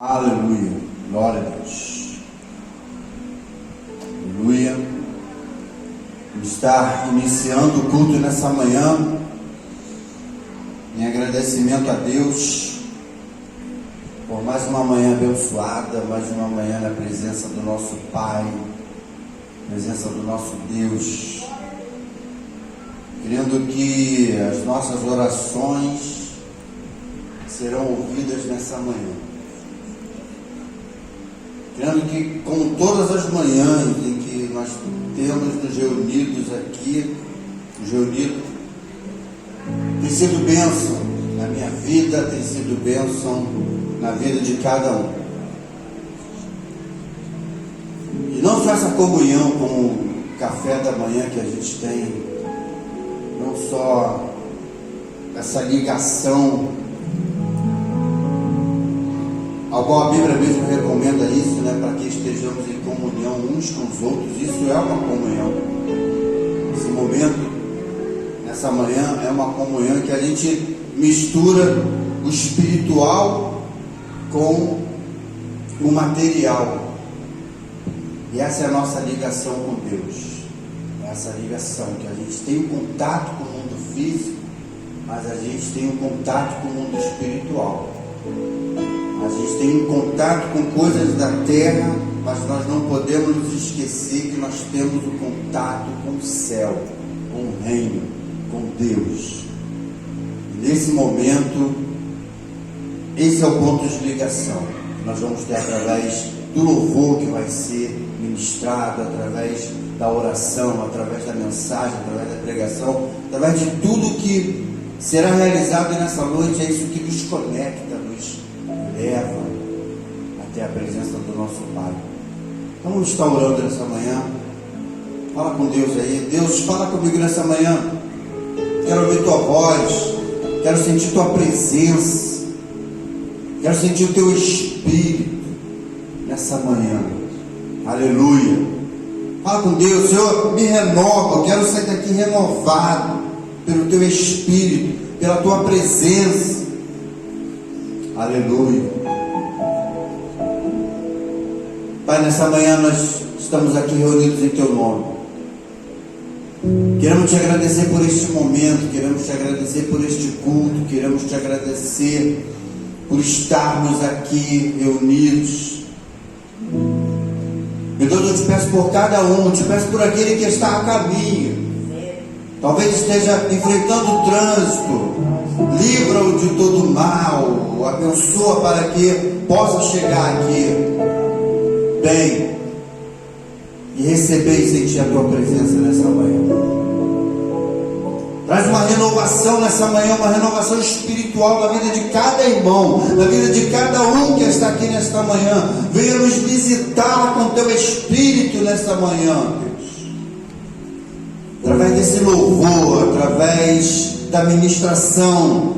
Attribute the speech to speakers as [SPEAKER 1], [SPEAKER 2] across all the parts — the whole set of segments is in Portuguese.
[SPEAKER 1] Aleluia, glória a Deus, aleluia. Vamos estar iniciando o culto nessa manhã, em agradecimento a Deus, por mais uma manhã abençoada, mais uma manhã na presença do nosso Pai, presença do nosso Deus, crendo que as nossas orações serão ouvidas nessa manhã. Crendo que, como todas as manhãs em que nós temos nos reunidos aqui, tem sido bênção na minha vida, tem sido bênção na vida de cada um. E não só essa comunhão com o café da manhã que a gente tem, não só essa ligação, ao qual a Bíblia mesmo recomenda isso, para que estejamos em comunhão uns com os outros. Isso é uma comunhão. Esse momento, nessa manhã, é uma comunhão que a gente mistura o espiritual com o material. E essa é a nossa ligação com Deus. Essa ligação que a gente tem um contato com o mundo físico, mas a gente tem um contato com o mundo espiritual. A gente tem um contato com coisas da terra, mas nós não podemos nos esquecer que nós temos um contato com o céu, com o reino, com Deus. E nesse momento, esse é o ponto de ligação que nós vamos ter através do louvor que vai ser ministrado, através da oração, através da mensagem, através da pregação, através de tudo que será realizado nessa noite. É isso que nos conecta, nos leva até a presença do nosso Pai. Então vamos estar orando nessa manhã. Fala com Deus aí. Deus, fala comigo nessa manhã. Quero ouvir tua voz, quero sentir tua presença, quero sentir o teu Espírito nessa manhã. Aleluia. Fala com Deus. Senhor, me renova, eu quero sair daqui renovado pelo teu Espírito, pela tua presença. Aleluia. Pai, nessa manhã nós estamos aqui reunidos em teu nome. Queremos te agradecer por este momento, queremos te agradecer por este culto, queremos te agradecer por estarmos aqui reunidos. Meu Deus, eu te peço por cada um, te peço por aquele que está a caminho, talvez esteja enfrentando o trânsito. Livra-o de todo mal, abençoa para que possa chegar aqui bem e receber e sentir a tua presença nessa manhã. Traz uma renovação nessa manhã, uma renovação espiritual na vida de cada irmão, na vida de cada um que está aqui nesta manhã. Venha nos visitar com teu Espírito nesta manhã, Deus. Através desse louvor, através da ministração,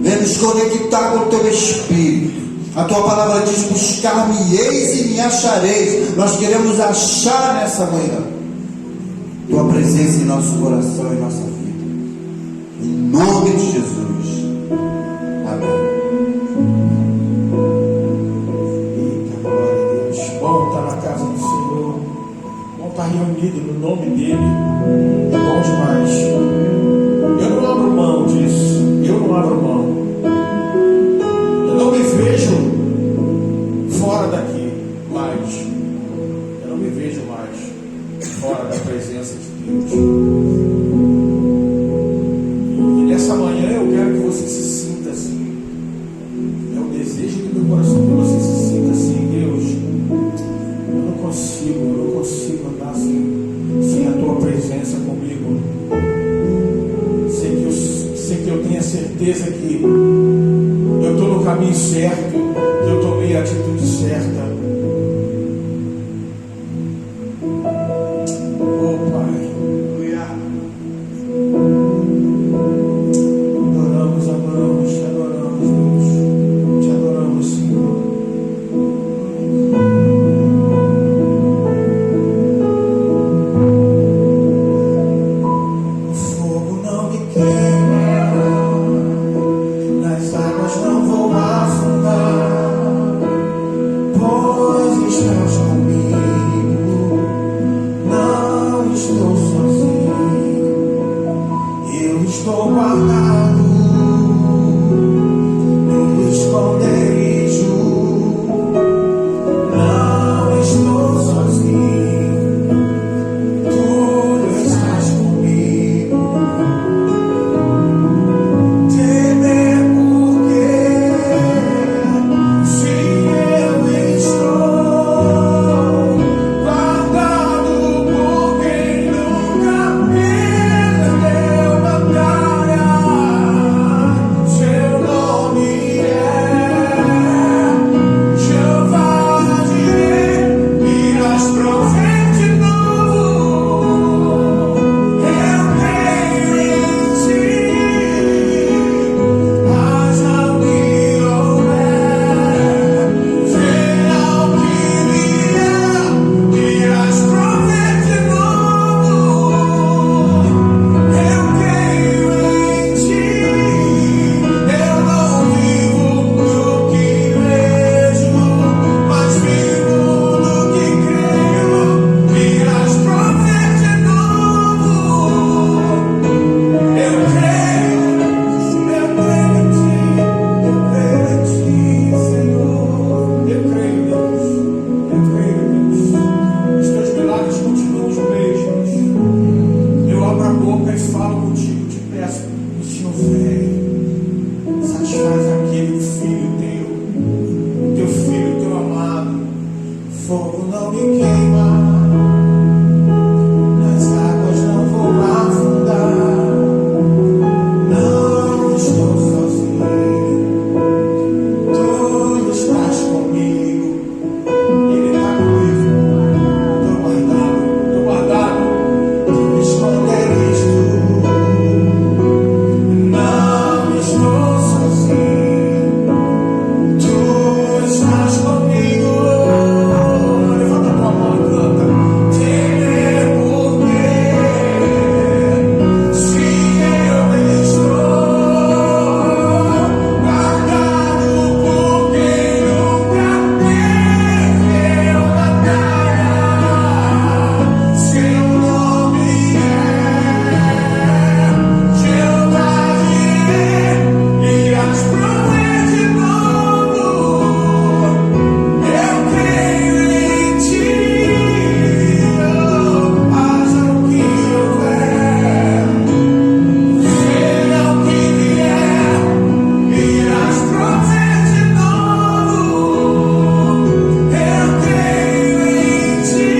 [SPEAKER 1] venha nos conectar com o teu Espírito. A tua palavra diz: buscar-me-eis e me achareis. Nós queremos achar nessa manhã tua presença em nosso coração e nossa vida, em nome de Jesus, amém.
[SPEAKER 2] Eita, glória a Deus. Bom estar na casa do Senhor, bom estar reunido no nome dele. É bom demais. Eu não abro mão disso. Eu não abro mão. Eu não me vejo fora daqui mais. Eu não me vejo mais fora da presença de Deus. E nessa manhã eu quero que você se sinta assim. É o desejo do meu coração que você se sinta assim. Deus, eu não consigo andar sem a tua presença comigo. Sei que eu tenho a certeza que eu estou no caminho certo, que eu tomei a atitude certa. Oh, Pai, amamos, te adoramos, Deus, te adoramos, Senhor. O fogo não me queima, nas águas não vou afundar. pois estás comigo, não estou sozinho, eu estou guardado no esconderijo, não estou sozinho, tu estás comigo. Temer por quê? Se eu estou guardado por quem nunca perdeu batalha, seu nome é Jeová Jireh, irás prover de novo. Eu creio em ti, haja o que houver, venha o que vier, irás prover de novo. Eu creio em ti, eu não vivo do que vejo, mas vivo do que creio, irás prover de novo. Eu creio em ti, Senhor. Eu creio, Deus. Os teus milagres continuam os mesmos. Eu abro a boca e falo contigo, te peço, o Senhor vem, satisfaz aquele teu filho teu amado. Fogo não me queima, nas águas não vou afundar. Não estou sozinho, tu estás comigo. Ele está comigo, estou guardado, tu esconderes tu. Não estou sozinho, tu estás comigo. Levanta a tua mão e canta. Temer por quê? Se eu estou guardado por quem nunca perdeu batalha, seu nome é Jeová Jireh, irás prover de novo. Eu creio em ti, haja o que houver, venha o que vier, irás prover de novo. Eu creio em ti,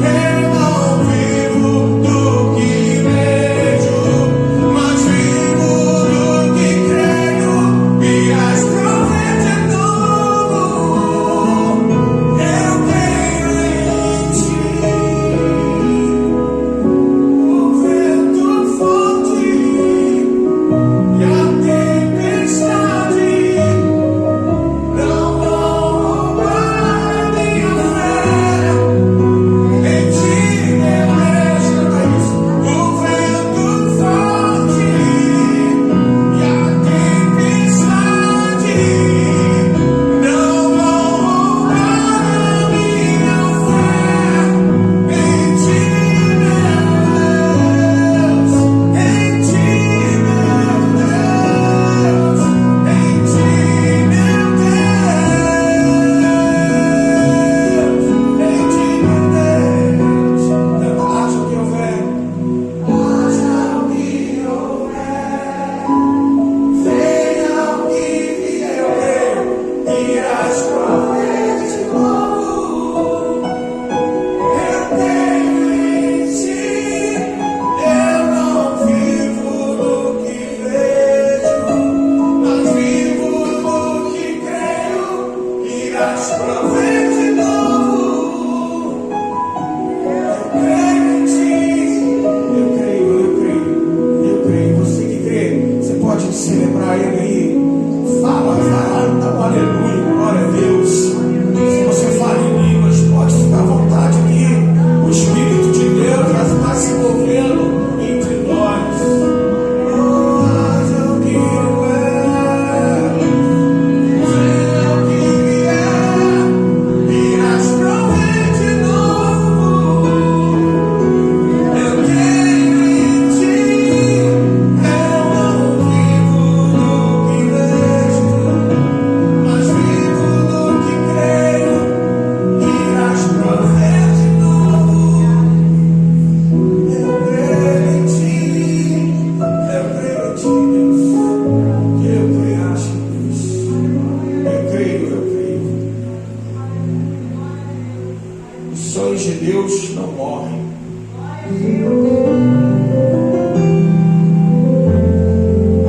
[SPEAKER 2] eu não vivo do que vejo, mas vivo do que creio, irás prover de novo. Eu creio em ti, o vento forte e a tempestade não vão roubar a minha fé. Em ti, meu Deus, canta isso. O vento forte e a tempestade não vão roubar a minha fé. Em ti, meu Deus, em ti, meu Deus, em ti, meu Deus, em ti, meu Deus. Canta, haja o que houver, venha o que vier, irás prover de novo. Eu creio em ti, eu não vivo do que vejo, mas vivo do que creio, irás prover de novo. Eu creio em ti, eu creio. Você que crê, você pode celebrar ele aí. Fala, dá um aleluia, glória a Deus. Se você fala em línguas, pode ficar à vontade aqui. O Espírito de Deus já está se movendo entre nós. Haja o que houver, venha o que vier, de Deus não morrem.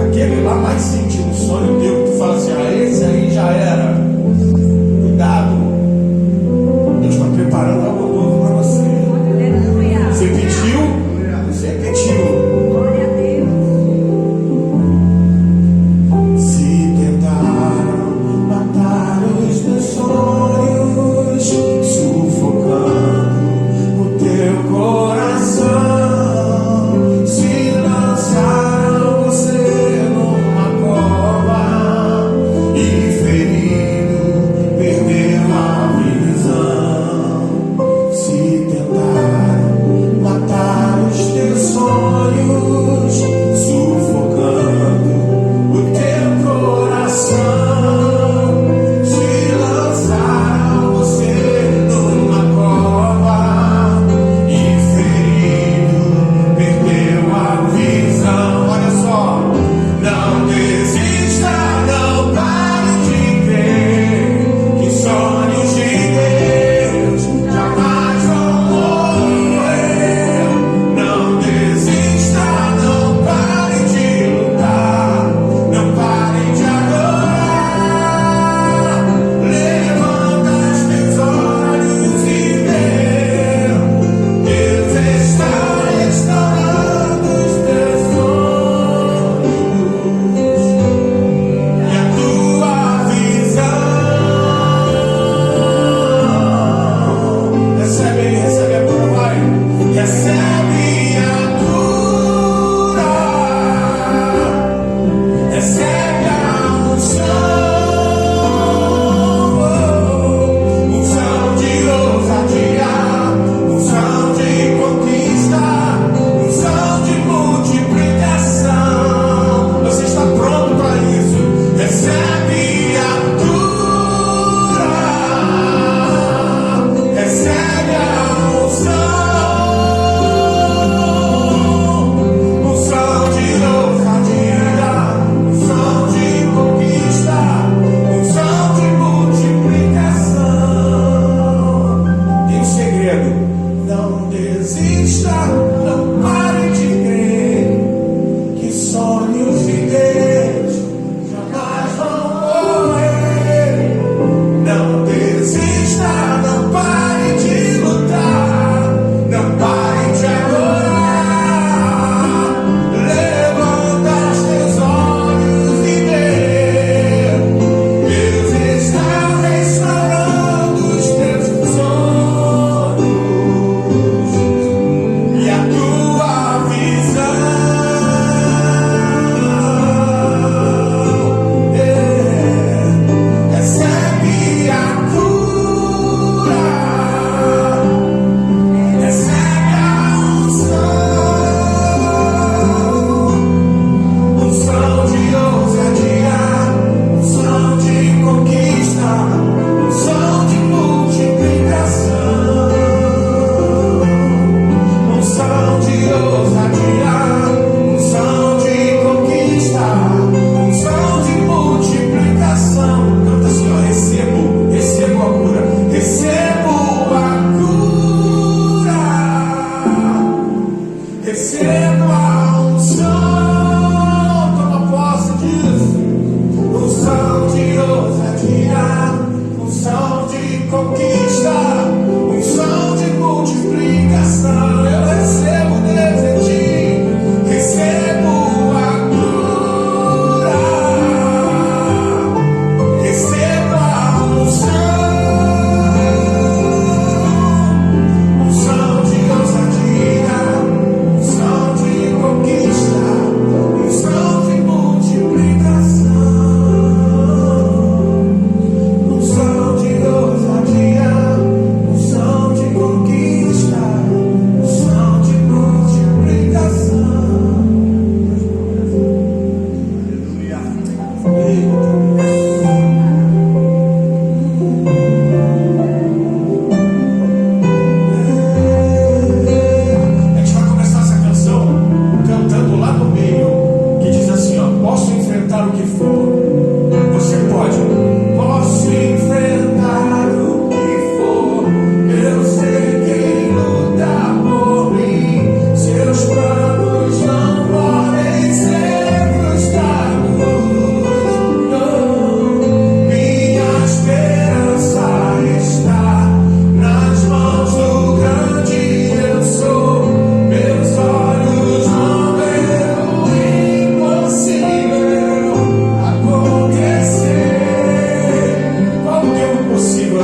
[SPEAKER 2] Aquele lá mais íntimo, sonho teu, que tu fala assim, esse aí já era. Cuidado. Deus está preparando algo novo para você. Você pediu, você repetiu.
[SPEAKER 3] Glória a Deus.
[SPEAKER 2] Se tentaram matar os meus sonhos, sufocando o teu coração, se lançaram você numa cova,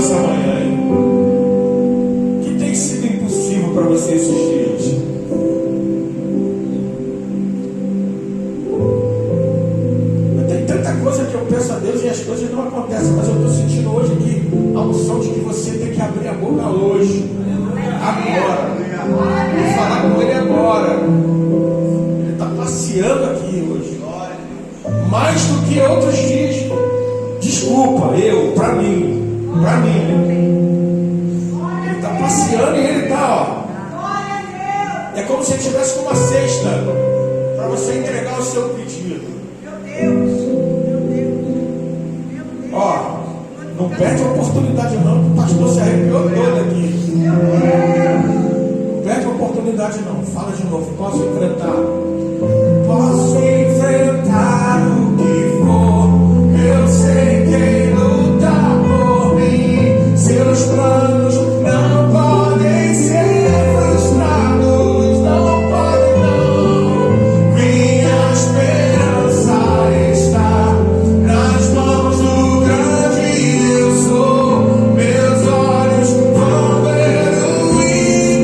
[SPEAKER 2] essa manhã, hein? O que tem sido impossível para você esses dias? Tem tanta coisa que eu peço a Deus e as coisas não acontecem, mas eu estou sentindo hoje aqui a unção de que você tem que abrir a boca hoje, agora, e falar com Ele agora. Ele está passeando aqui hoje, mais do que outros dias. Desculpa, pra mim. Ele está passeando e ele está, ó. É como se ele estivesse com uma cesta para você entregar o seu pedido. Ó, não perde a oportunidade não, que o pastor se arrepiou todo aqui. Não perde a oportunidade não. Fala de novo. Posso enfrentar o que for. Eu sei quem luta por mim. Seus planos não podem ser frustrados. Não podem não. Minha esperança está nas mãos do grande eu sou. Meus olhos vão ver o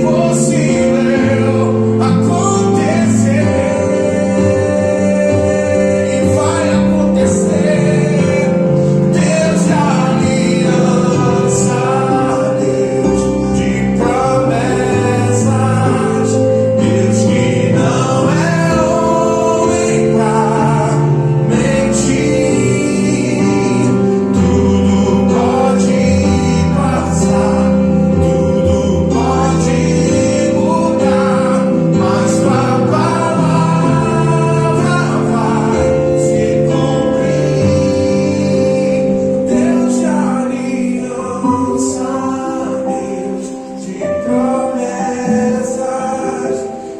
[SPEAKER 2] impossível acontecer. E vai acontecer. Deus de aliança, Deus de promessas, Deus que não é homem pra mentir. Tudo pode passar, tudo pode mudar, mas tua palavra vai se cumprir. Deus de aliança, Deus de promessas,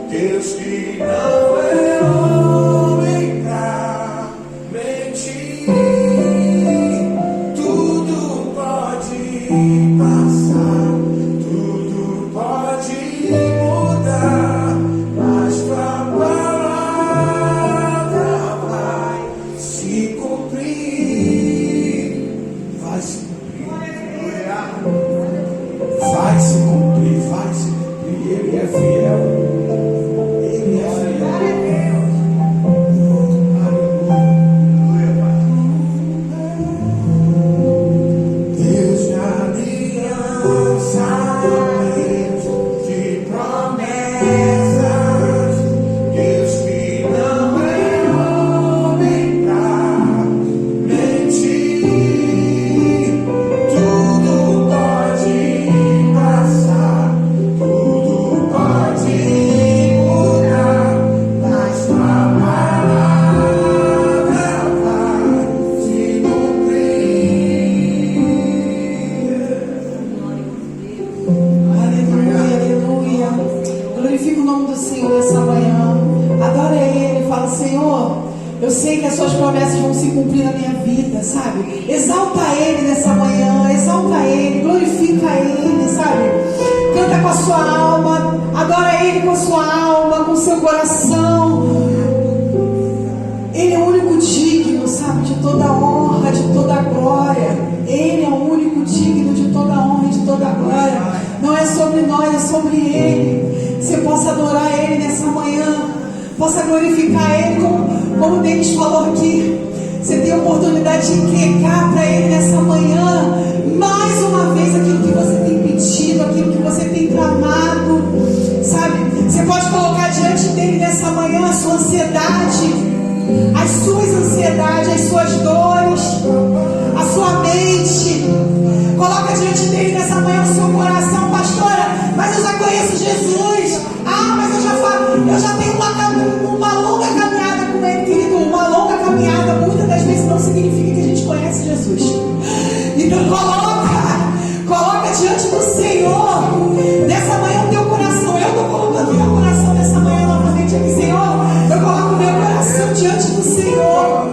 [SPEAKER 2] Deus que não é homem pra mentir. Tudo pode passar, tudo pode mudar, mas tua palavra vai se cumprir. Vai se cumprir. Vai se cumprir, vai se cumprir. Ele é fiel. Ele é fiel. Aleluia. Deus de aliança, Deus de promessas, Deus que não é homem pra mentir. Tudo pode passar, tudo pode mudar, mas tua palavra vai se cumprir.
[SPEAKER 3] Aleluia, aleluia. Glorifica o nome do Senhor nessa manhã. Adora Ele. Fala, Senhor, eu sei que as suas promessas vão se cumprir na minha vida, sabe? Exalta Ele nessa manhã. Exalta Ele. Glorifica Ele, sabe? Canta com a sua alma. Adora Ele com a sua alma, com o seu coração. Ele é o único digno, sabe? De toda honra, de toda glória. Ele é o único digno de toda honra e de toda glória. Não é sobre nós, é sobre Ele. Você possa adorar Ele nessa manhã, possa glorificar Ele, como o Denis falou aqui. Você tem a oportunidade de entregar para Ele nessa manhã, mais uma vez, aquilo que você tem pedido, aquilo que você tem clamado, sabe? Você pode colocar diante dele nessa manhã a sua ansiedade, as suas ansiedades, as suas dores, a sua mente. Coloca diante dele nessa manhã o seu coração. Pastora, mas eu já conheço Jesus. Mas eu já tenho uma longa caminhada com Ele, querido. Uma longa caminhada muitas das vezes não significa que a gente conhece Jesus. Então coloca diante do Senhor nessa manhã o teu coração. Eu estou colocando o meu coração nessa manhã novamente aqui, Senhor. Eu coloco o meu coração diante do Senhor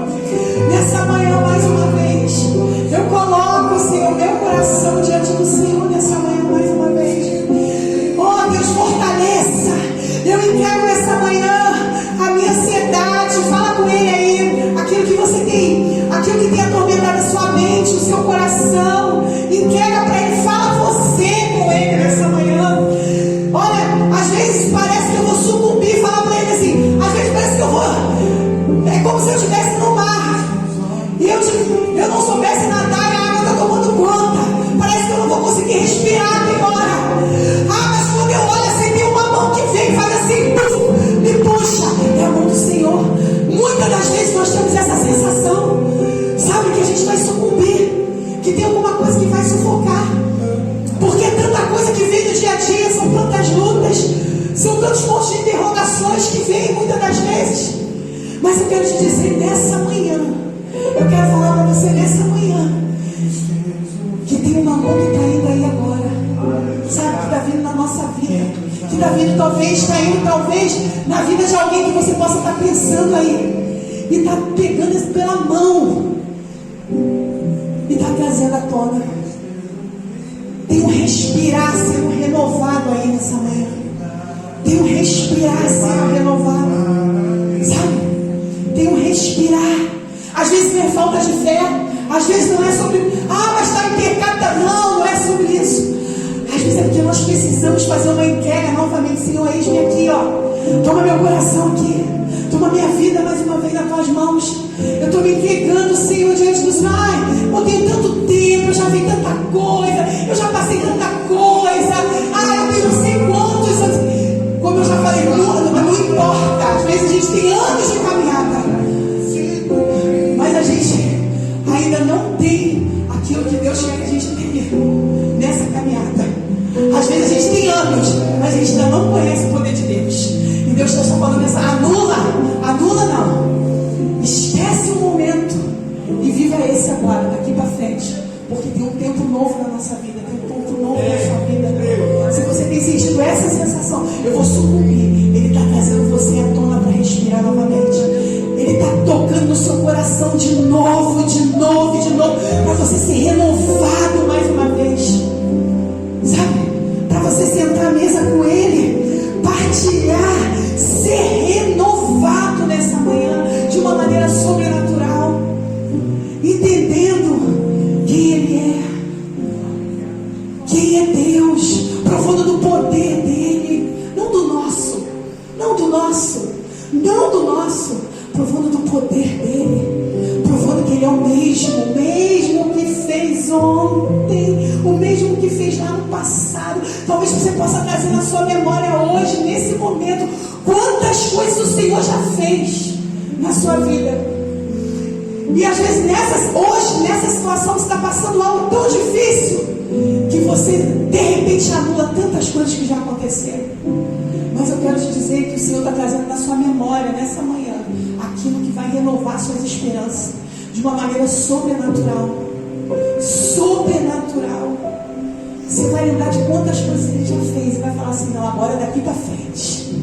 [SPEAKER 3] nessa manhã mais uma que está vindo talvez, está indo talvez na vida de alguém que você possa estar pensando aí, e está pegando pela mão, e está trazendo à tona. Tem um respirar sendo renovado aí nessa manhã. Tem um respirar sendo renovado, sabe? Tem um respirar. Às vezes não é falta de fé, às vezes não é sobre, mas está em pecado. Não é sobre isso. Às vezes é porque nós precisamos fazer uma entrega novamente. Senhor, eis-me aqui, ó. Toma meu coração aqui. Toma minha vida mais uma vez nas tuas mãos. Eu estou me entregando, Senhor, diante do Senhor. Eu tenho tanto tempo, eu já vi tanta coisa, eu já passei tanta coisa. Eu tenho não sei quantos anos. Como eu já falei, não importa. Às vezes a gente tem anos de caminhada, mas a gente ainda não tem aquilo que Deus quer que a gente tenha nessa caminhada. Às vezes a gente tem anos, mas a gente ainda não conhece o poder de Deus. E Deus está falando essa, anula não. Esquece o momento e viva esse agora, daqui para frente. Porque tem um tempo novo na nossa vida, tem um tempo novo na sua vida. Se você tem sentido essa sensação, eu vou sucumbir. Ele está trazendo você à tona para respirar novamente. Ele está tocando no seu coração de novo, para você ser renovado mais uma vez. Sabe? Para você sentar à mesa com Ele, partilhar, ser renovado nessa manhã de uma maneira sobrenatural, entendendo quem Ele é, quem é Deus, provando do poder dEle, não do nosso, provando do poder dEle, provando que Ele é o mesmo que fez ontem, o mesmo que fez lá no passado. Talvez você possa trazer na sua memória hoje, nesse momento, quantas coisas o Senhor já fez na sua vida. E às vezes hoje, nessa situação, você está passando algo tão difícil que você de repente anula tantas coisas que já aconteceram. Mas eu quero te dizer que o Senhor está trazendo na sua memória, nessa manhã, aquilo que vai renovar suas esperanças de uma maneira sobrenatural. Você vai lembrar de quantas coisas Ele já fez e vai falar assim: não, agora é daqui para frente.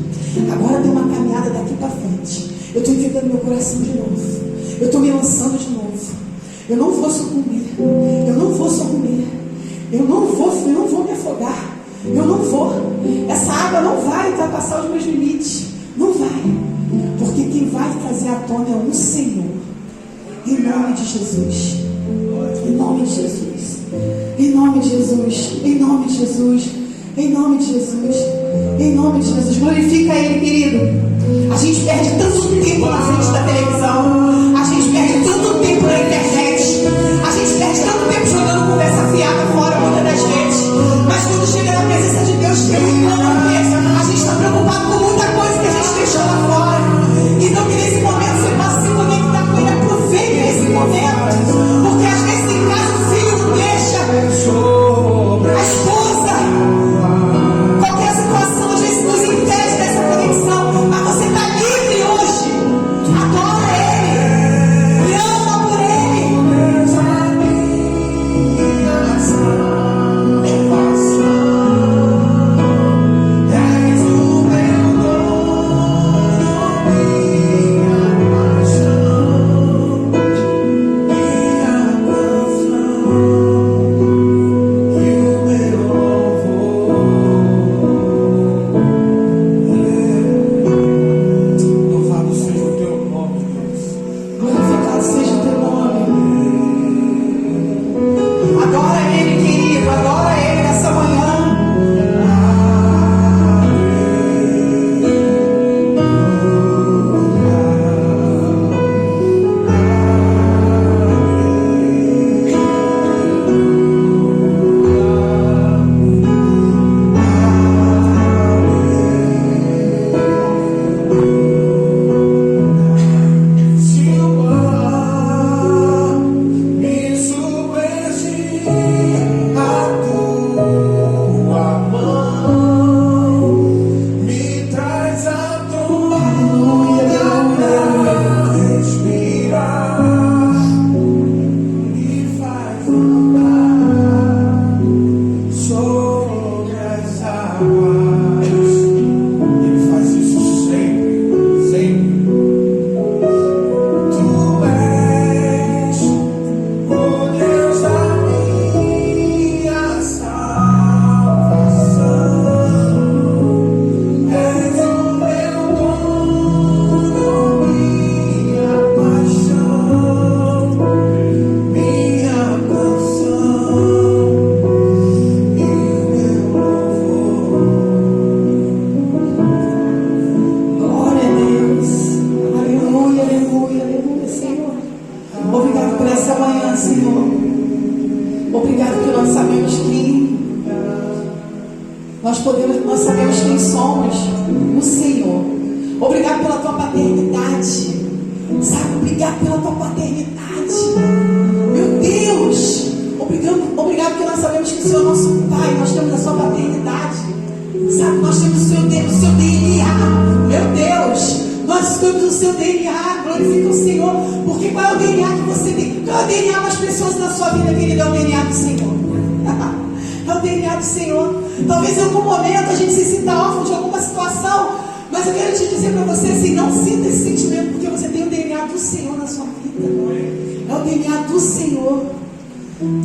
[SPEAKER 3] Agora tem uma caminhada daqui para frente. Eu estou entregando meu coração de novo. Eu estou me lançando de novo. Eu não vou sucumbir. Eu não vou me afogar. Eu não vou. Essa água não vai ultrapassar os meus limites. Não vai. Porque quem vai trazer à tona é o Senhor. Em nome de Jesus. Em nome de Jesus. Em nome de Jesus. Em nome de Jesus. Em nome de Jesus. Em nome de Jesus. Glorifica Ele, querido. A gente perde tanto tempo na frente da televisão. A gente perde tanto tempo na internet. A gente perde tanto tempo jogando conversa fiada fora muitas das vezes. Mas quando chega na presença de Deus, tem um plano desse. A gente está preocupado com muita coisa que a gente deixou lá fora. Então que nesse momento você possa se conectar com Ele. Aproveite esse momento. Porque às vezes em casa o filho não deixa. A esposa. Qualquer situação às vezes nos impede dessa conexão. Mas você está livre hoje. Adora Ele. Clama por Ele. Nós sabemos quem somos no Senhor. Obrigado pela tua paternidade. Sabe, obrigado pela tua paternidade. Meu Deus, obrigado porque nós sabemos que o Senhor é nosso Pai. Nós temos a sua paternidade. Sabe, nós temos o seu DNA. Meu Deus, nós temos o seu DNA. Glorifica o Senhor. Porque qual é o DNA que você tem? Qual é o DNA das pessoas na sua vida, querido? É o DNA do Senhor. É o DNA do Senhor. Talvez em algum momento a gente se sinta órfão de alguma situação, mas eu quero te dizer para você assim, não sinta esse sentimento, porque você tem o DNA do Senhor na sua vida. É o DNA do Senhor.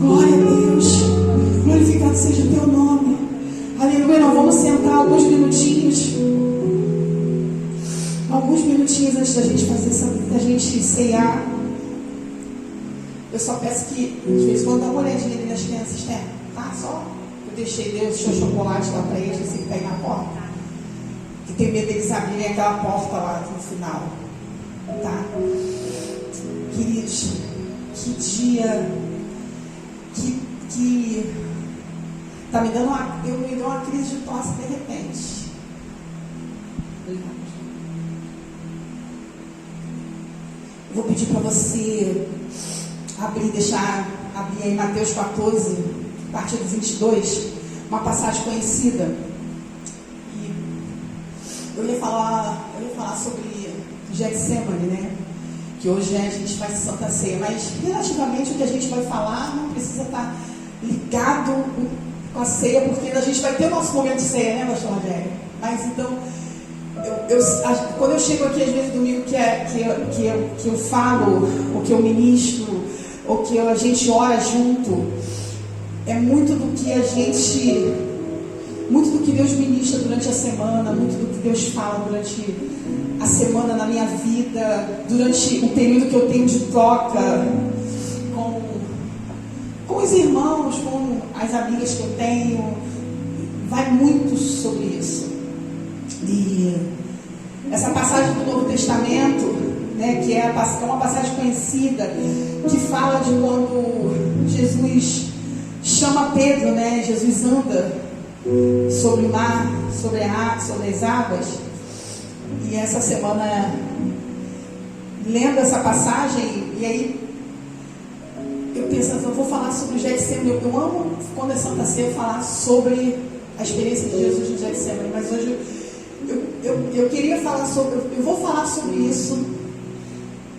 [SPEAKER 3] Glória a Deus. Glorificado seja o teu nome. Aleluia. Nós vamos sentar alguns minutinhos. Alguns minutinhos antes da gente da gente ceiar. Eu só peço que, de vez em quando, dá uma olhadinha ali nas crianças, né? Tá? Só. Eu deixei chocolate lá para eles, assim, que tá aí na porta. Que tem medo deles abrirem aquela porta lá no final. Tá? Queridos, que dia que tá me dando uma crise de tosse de repente. Vou pedir para você abrir aí Mateus 14, a partir do 22, uma passagem conhecida. E eu ia falar sobre Getsemane, né? Que hoje a gente faz Santa Ceia, mas relativamente o que a gente vai falar não precisa estar ligado com a ceia, porque a gente vai ter o nosso momento de ceia, né, pastor Rogério? Mas então, quando eu chego aqui às vezes domingo que eu falo, ou que eu ministro, ou que a gente ora junto, é muito do que Deus ministra durante a semana, muito do que Deus fala durante a semana na minha vida, durante o período que eu tenho de troca com os irmãos, com as amigas que eu tenho, vai muito sobre isso. E essa passagem do Novo Testamento, né, que é uma passagem conhecida, que fala de quando Jesus chama Pedro, né? Jesus anda sobre o mar, sobre as águas. E essa semana, lendo essa passagem, e aí eu penso, eu vou falar sobre o Getsemane. Eu amo, quando é Santa Ceia, falar sobre a experiência de Jesus no Getsemane, mas hoje eu queria falar eu vou falar sobre isso,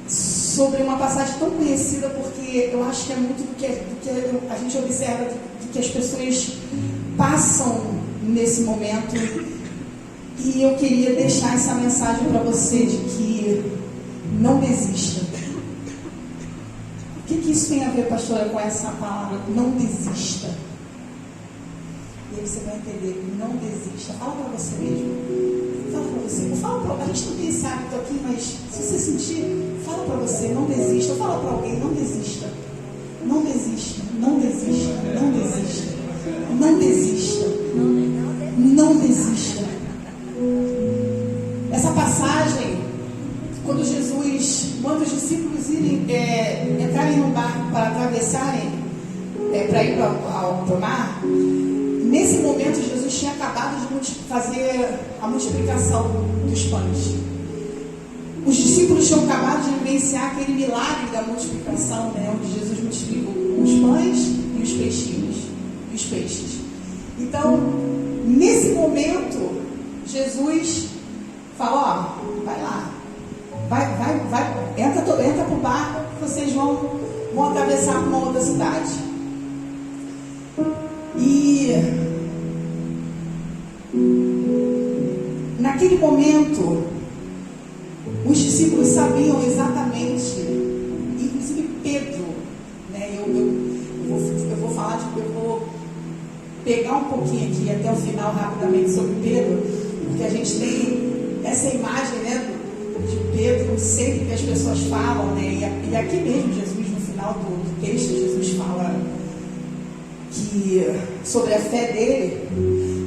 [SPEAKER 3] sobre uma passagem tão conhecida, porque eu acho que é muito do que a gente observa, do que as pessoas passam nesse momento. E eu queria deixar essa mensagem para você de que não desista. O que isso tem a ver, pastora, com essa palavra? Não desista. E aí você vai entender, não desista. Fala para você mesmo. Fala para você. A gente não tem esse hábito aqui, mas se você sentir, fala para você, não desista. Fala para alguém, não desista. Não desista. Não desista. Não desista. Não desista. Não desista. Essa passagem, quando Jesus manda os discípulos entrarem no barco para atravessarem, para ir para o mar, nesse momento Jesus tinha acabado de fazer a multiplicação dos pães. Os discípulos tinham acabado de vivenciar aquele milagre da multiplicação, né, onde Jesus multiplicou os pães e os peixes. Então, nesse momento, Jesus falou, vai lá, entra para o barco, vocês vão atravessar para uma outra cidade. E naquele momento, os discípulos sabiam exatamente, inclusive Pedro, né? Eu vou falar eu vou pegar um pouquinho aqui até o final rapidamente sobre Pedro, porque a gente tem essa imagem, né, de Pedro sempre que as pessoas falam, né, e aqui mesmo Jesus no final do texto Jesus fala sobre a fé dele,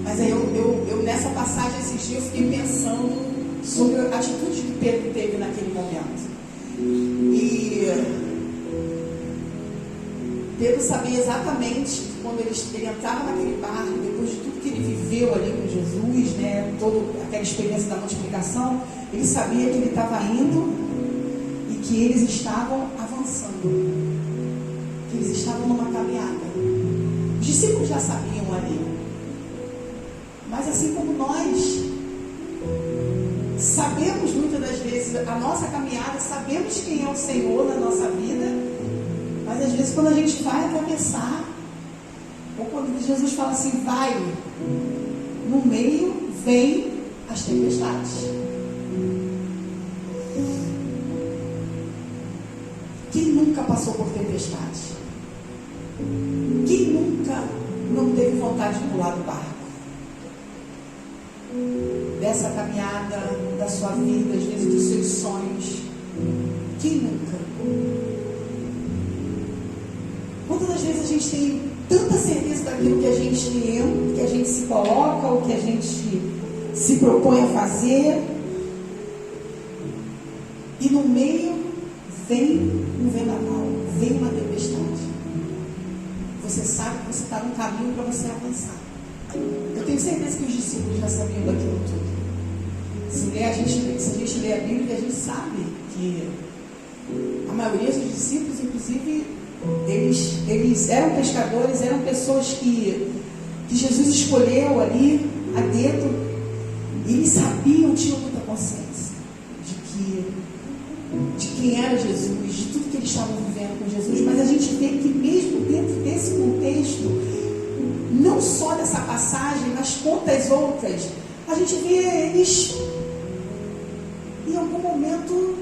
[SPEAKER 3] mas aí eu nessa passagem esses dias eu fiquei pensando sobre a atitude que Pedro teve naquele momento. E Pedro sabia exatamente que quando ele entrava naquele barco, depois de tudo que ele viveu ali com Jesus, né, toda aquela experiência da multiplicação, ele sabia que ele estava indo e que eles estavam avançando, que eles estavam numa caminhada. Os discípulos já sabiam ali, mas assim como nós sabemos muitas das vezes a nossa caminhada, sabemos quem é o Senhor na nossa vida, mas às vezes quando a gente vai atravessar, ou quando Jesus fala assim, vai, no meio vem as tempestades. Quem nunca passou por tempestade? Quem nunca não teve vontade de pular do barco? Dessa caminhada da sua vida, às vezes dos seus sonhos. Quem nunca? Quantas das vezes a gente tem tanta certeza daquilo que a gente é, que a gente se coloca, ou que a gente se propõe a fazer, e no meio vem um vendaval, vem uma tempestade. Você sabe que você está num caminho para você avançar. Eu tenho certeza que os discípulos já sabiam daquilo tudo. Se a gente lê a Bíblia, a gente sabe que a maioria dos discípulos, inclusive, eles eram pescadores, eram pessoas que Jesus escolheu ali a dedo, e eles sabiam, tinham muita consciência de quem era Jesus, de tudo que eles estavam vivendo com Jesus. Mas a gente vê que mesmo dentro desse contexto, não só dessa passagem, mas quantas outras, a gente vê eles em algum momento,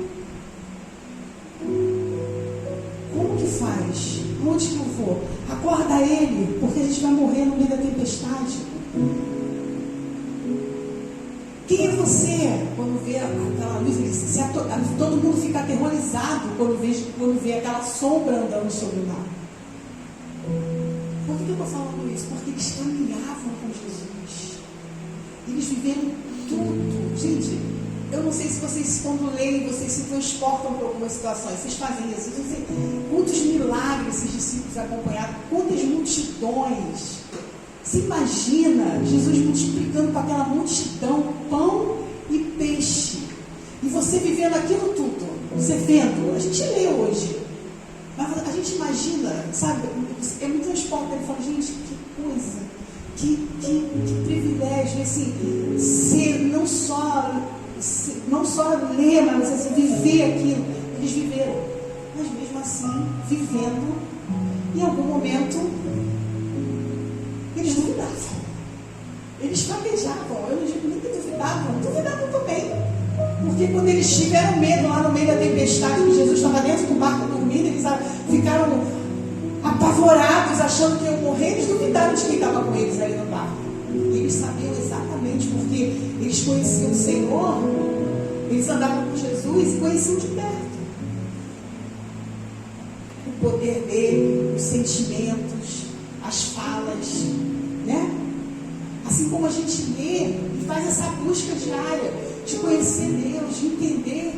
[SPEAKER 3] como que faz? Onde que eu vou? Acorda ele, porque a gente vai morrer no meio da tempestade. Quem é você quando vê aquela luz? Todo mundo fica aterrorizado quando vê aquela sombra andando sobre o mar. Por que eu estou falando isso? Porque eles caminhavam com Jesus. Eles viveram tudo. Gente, eu não sei se vocês, quando leem, vocês se transportam por algumas situações. Vocês fazem isso. Eu não sei quantos milagres esses discípulos acompanharam, quantas multidões. Você imagina Jesus multiplicando para aquela multidão pão e peixe. E você vivendo aquilo tudo. Você vendo. A gente lê hoje. Mas a gente imagina, sabe? Eu me transporto e falo, gente, que coisa. Que privilégio. Assim, ser não só ler, mas assim, viver aquilo. Eles viveram. Mas mesmo assim, vivendo, em algum momento, eles duvidavam. Eles fraquejavam. Eu não digo nem que duvidavam também. Porque quando eles tiveram medo lá no meio da tempestade, que Jesus estava dentro do barco dormindo, eles ficaram apavorados, achando que iam morrer, eles duvidaram de quem estava com eles ali no barco. E eles sabiam exatamente, porque eles conheciam o Senhor, eles andavam com Jesus e conheciam de perto o poder dele, os sentimentos, as falas, né? Assim como a gente lê e faz essa busca diária de conhecer Deus, de entender,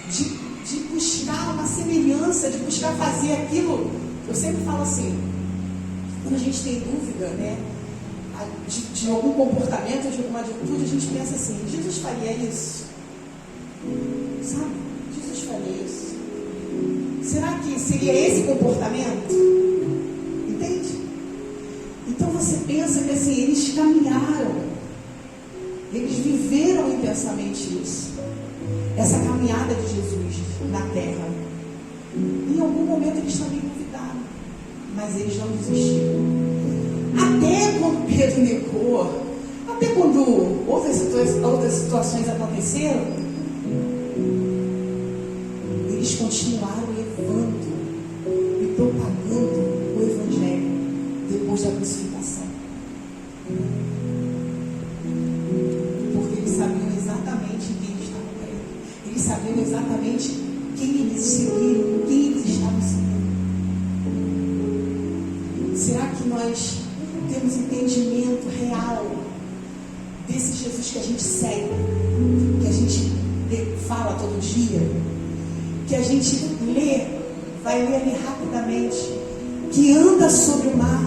[SPEAKER 3] de buscar uma semelhança, de buscar fazer aquilo. Eu sempre falo assim, quando a gente tem dúvida, né, de algum comportamento, de alguma atitude, a gente pensa assim, Jesus faria isso? Sabe? Jesus faria isso? Será que seria esse comportamento? Entende? Então você pensa que assim, eles caminharam, eles viveram intensamente isso, essa caminhada de Jesus na terra. Em algum momento eles também duvidaram, mas eles não desistiram. Até quando Pedro negou, até quando outras situações aconteceram, eles continuaram levando e propagando o Evangelho depois da crucificação. Porque eles sabiam exatamente quem eles estavam crendo. Eles sabiam exatamente quem eles seguiram, quem eles estavam seguindo. Será que nós temos entendimento real desse Jesus que a gente segue, que a gente fala todo dia, que a gente lê vai ler ali rapidamente, que anda sobre o mar,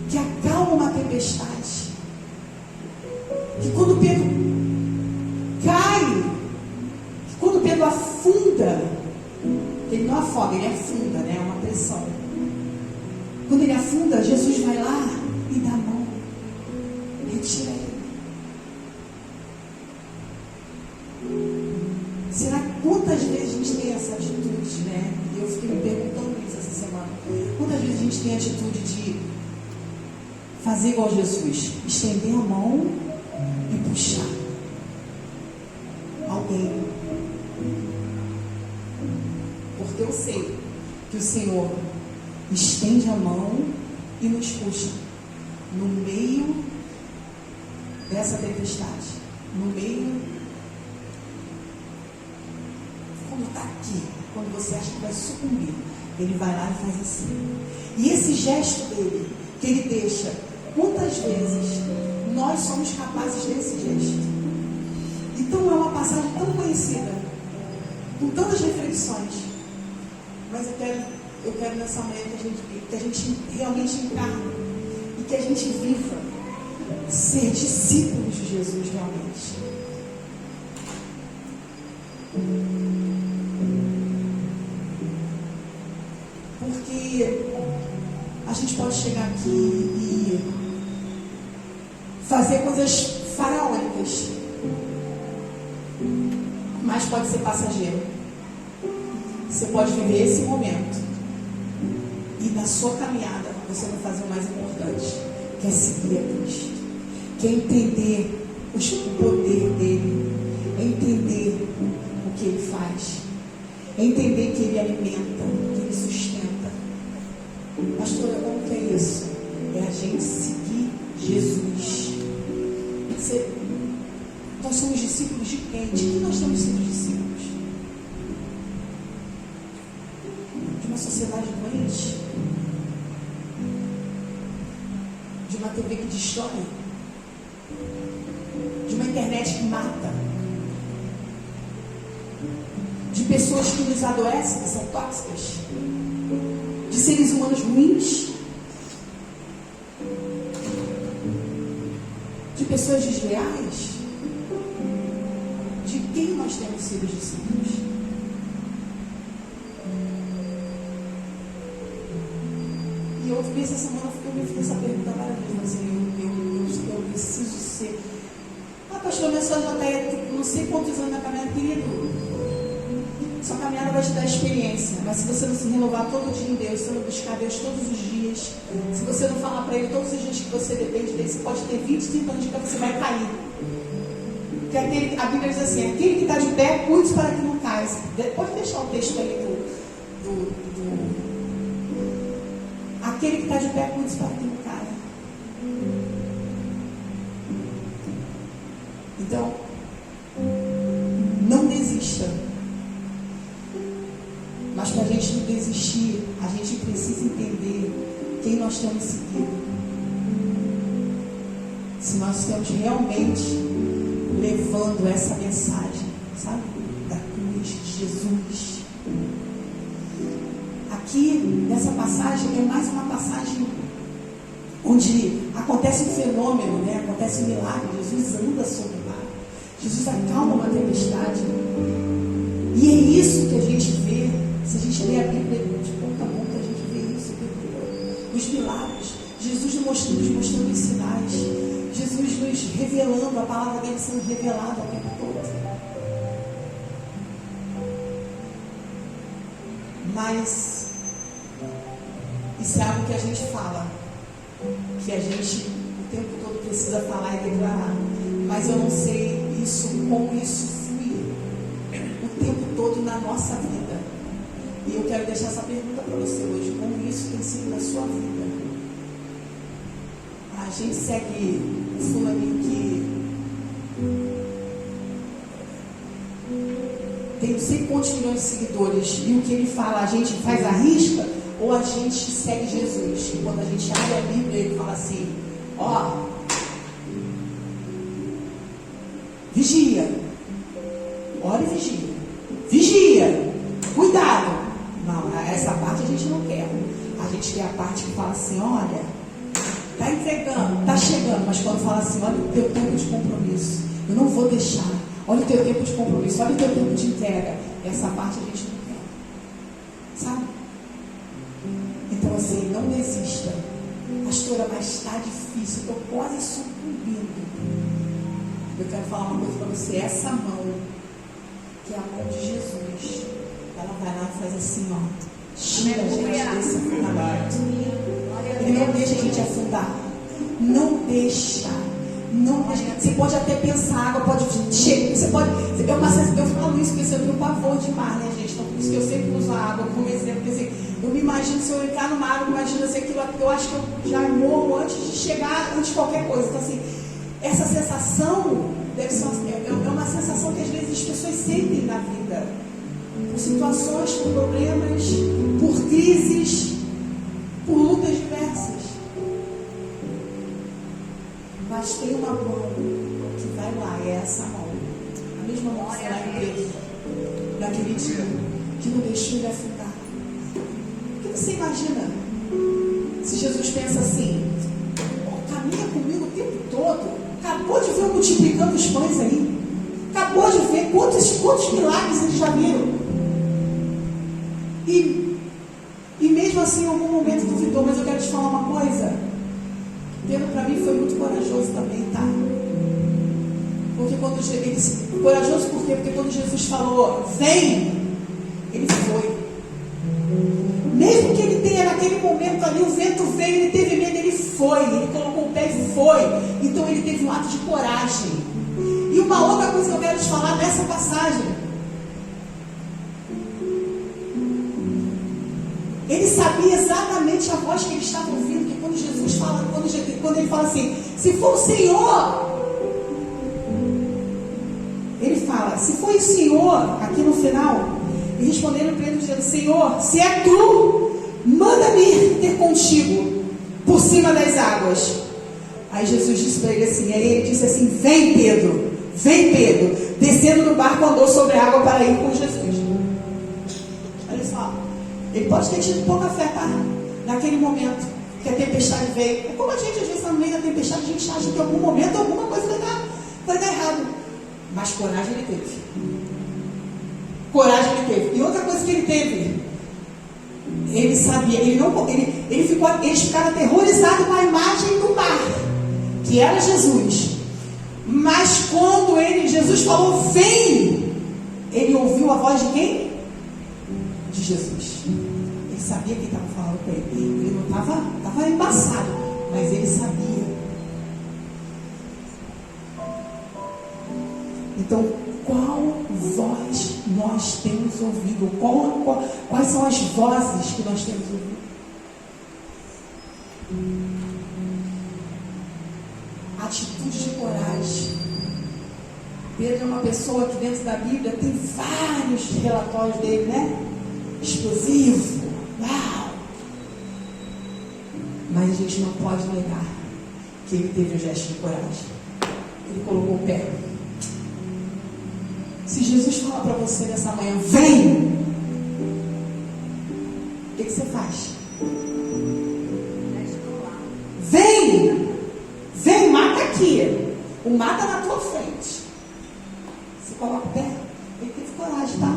[SPEAKER 3] que acalma uma tempestade, que quando Pedro cai, que quando Pedro afunda, ele não afoga, ele afunda, né? É uma pressão. Quando ele afunda, Jesus vai lá e dá a mão, retira ele. Será que quantas vezes a gente tem essa atitude, né? Eu fiquei me perguntando isso essa semana. Quantas vezes a gente tem a atitude de fazer igual Jesus, estender a mão e puxar alguém? Porque eu sei que o Senhor estende a mão e nos puxa no meio dessa tempestade, no meio, quando está aqui, quando você acha que vai sucumbir, ele vai lá e faz assim. E esse gesto dele, que ele deixa, quantas vezes nós somos capazes desse gesto? Então é uma passagem tão conhecida, com tantas reflexões, mas eu quero nessa manhã que a gente realmente encarne e que a gente viva ser discípulos de Jesus realmente. Porque a gente pode chegar aqui e fazer coisas faraônicas, mas pode ser passageiro. Você pode viver esse momento e na sua caminhada você vai fazer o mais importante, que é seguir a Cristo, que é entender o poder dele, é entender o que ele faz, é entender que ele alimenta, que ele sustenta. Pastora, como que é isso? É a gente seguir Jesus. Nós somos discípulos de quem? De quem nós temos sido discípulos? De uma sociedade doente? De uma TV que destrói? De uma internet que mata? De pessoas que nos adoecem, que são tóxicas? De seres humanos ruins? De pessoas desleais? De quem nós temos sido discípulos? E eu vi essa semana, eu me fiz essa pergunta várias vezes, assim, eu preciso ser. Pastor, minha senhora já está não sei quantos anos na caminhada, querido. Sua caminhada vai te dar experiência, mas se você não se renovar todo dia em Deus, se você não buscar Deus todos os dias, se você não falar para Ele todos os dias que você depende dele, você pode ter 20, 30 anos de que você vai cair. Porque a Bíblia diz assim, aquele que está de pé, cuide para que não caia. Pode deixar o texto aí aquele que está de pé, cuide para que não caia. Então, não desista. Mas para a gente não desistir, a gente precisa entender quem nós temos seguido. Se nós estamos realmente levando essa mensagem, sabe? Da cruz de Jesus. Aqui, nessa passagem, é mais uma passagem onde acontece um fenômeno, né? Acontece um milagre. Jesus anda sobre o mar. Jesus acalma uma tempestade. E é isso que a gente vê. Se a gente lê a Bíblia de ponta a ponta, a gente vê isso. Os milagres. Jesus nos mostrando os sinais. Jesus nos revelando, a palavra dele sendo revelada o tempo todo. Mas isso é algo que a gente fala, que a gente o tempo todo precisa falar e declarar. Mas eu não sei isso, como isso flui o tempo todo na nossa vida. E eu quero deixar essa pergunta para você hoje: como isso tem sido na sua vida? A gente segue o fulaninho que tem não sei quantos milhões de seguidores e o que ele fala a gente faz a risca, ou a gente segue Jesus? E quando a gente abre a Bíblia, ele fala assim: ó, vigia, ora e vigia, vigia, cuidado. gente quer a parte que fala assim, olha, está entregando, está chegando, mas quando fala assim, olha o teu tempo de compromisso, eu não vou deixar, olha o teu tempo de compromisso, olha o teu tempo de entrega, essa parte a gente não quer, sabe? Então assim, não desista, pastora, mas está difícil, estou quase sucumbindo. Eu quero falar uma coisa para você, essa mão, que é a mão de Jesus, ela vai lá e faz assim, ó, tira a gente desse afundamento. Ele não deixa a gente afundar. Não deixa. Não deixa. Você pode até pensar, a água pode chegar. Você pode. Eu falo isso porque eu tenho pavor de mar, né, gente? Então por isso que eu sempre uso a água como exemplo. Porque assim, eu me imagino, se eu entrar numa água, imagina se aquilo, eu acho que eu já morro antes de chegar, antes de qualquer coisa. Então assim, essa sensação deve ser uma sensação que às vezes as pessoas sentem na vida. Por situações, por problemas, por crises, por lutas diversas. Mas tem uma mão que vai lá, é essa mão. A mesma mão que está lá em Pedro, naquele dia, que não deixou ele afundar. O que você imagina? Se Jesus pensa assim, caminha comigo o tempo todo, acabou de ver eu multiplicando os pães aí, acabou de ver quantos milagres eles já viram. E mesmo assim, em algum momento duvidou, mas eu quero te falar uma coisa. Pedro, para mim, foi muito corajoso também, tá? Porque corajoso por quê? Porque quando Jesus falou, vem, ele foi. Mesmo que ele tenha naquele momento ali, o vento veio, ele teve medo, ele foi. Ele colocou o pé e foi. Então ele teve um ato de coragem. E uma outra coisa que eu quero te falar nessa passagem. Ele sabia exatamente a voz que ele estava ouvindo, que quando Jesus fala, quando ele fala assim, se for o Senhor, ele fala, se foi o Senhor, aqui no final, e respondendo Pedro dizendo, Senhor, se é tu, manda-me ir ter contigo por cima das águas. Aí Jesus disse para ele assim, aí ele disse assim, vem Pedro, descendo do barco andou sobre a água para ir com Jesus. Olha só. Ele pode ter tido pouca fé, tá? Naquele momento que a tempestade veio. É como a gente, às vezes, no meio da tempestade, a gente acha que em algum momento alguma coisa vai dar errado. Mas coragem ele teve. Coragem ele teve. E outra coisa que ele teve, ele sabia, eles ficaram aterrorizados com a imagem do mar, que era Jesus. Mas quando Jesus falou, vem, ele ouviu a voz de quem? De Jesus. Ele sabia quem estava falando com ele. Ele não estava embaçado, mas ele sabia. Então, qual voz nós temos ouvido? Quais são as vozes que nós temos ouvido? Atitude de coragem. Pedro é uma pessoa que dentro da Bíblia tem vários relatórios dele, né? Explosivo, uau! Mas a gente não pode negar que ele teve um gesto de coragem. Ele colocou o pé. Se Jesus falar para você nessa manhã, vem! O que você faz? Vem! Vem, mata aqui. O mata na tua frente. Você coloca o pé. Ele teve coragem, tá?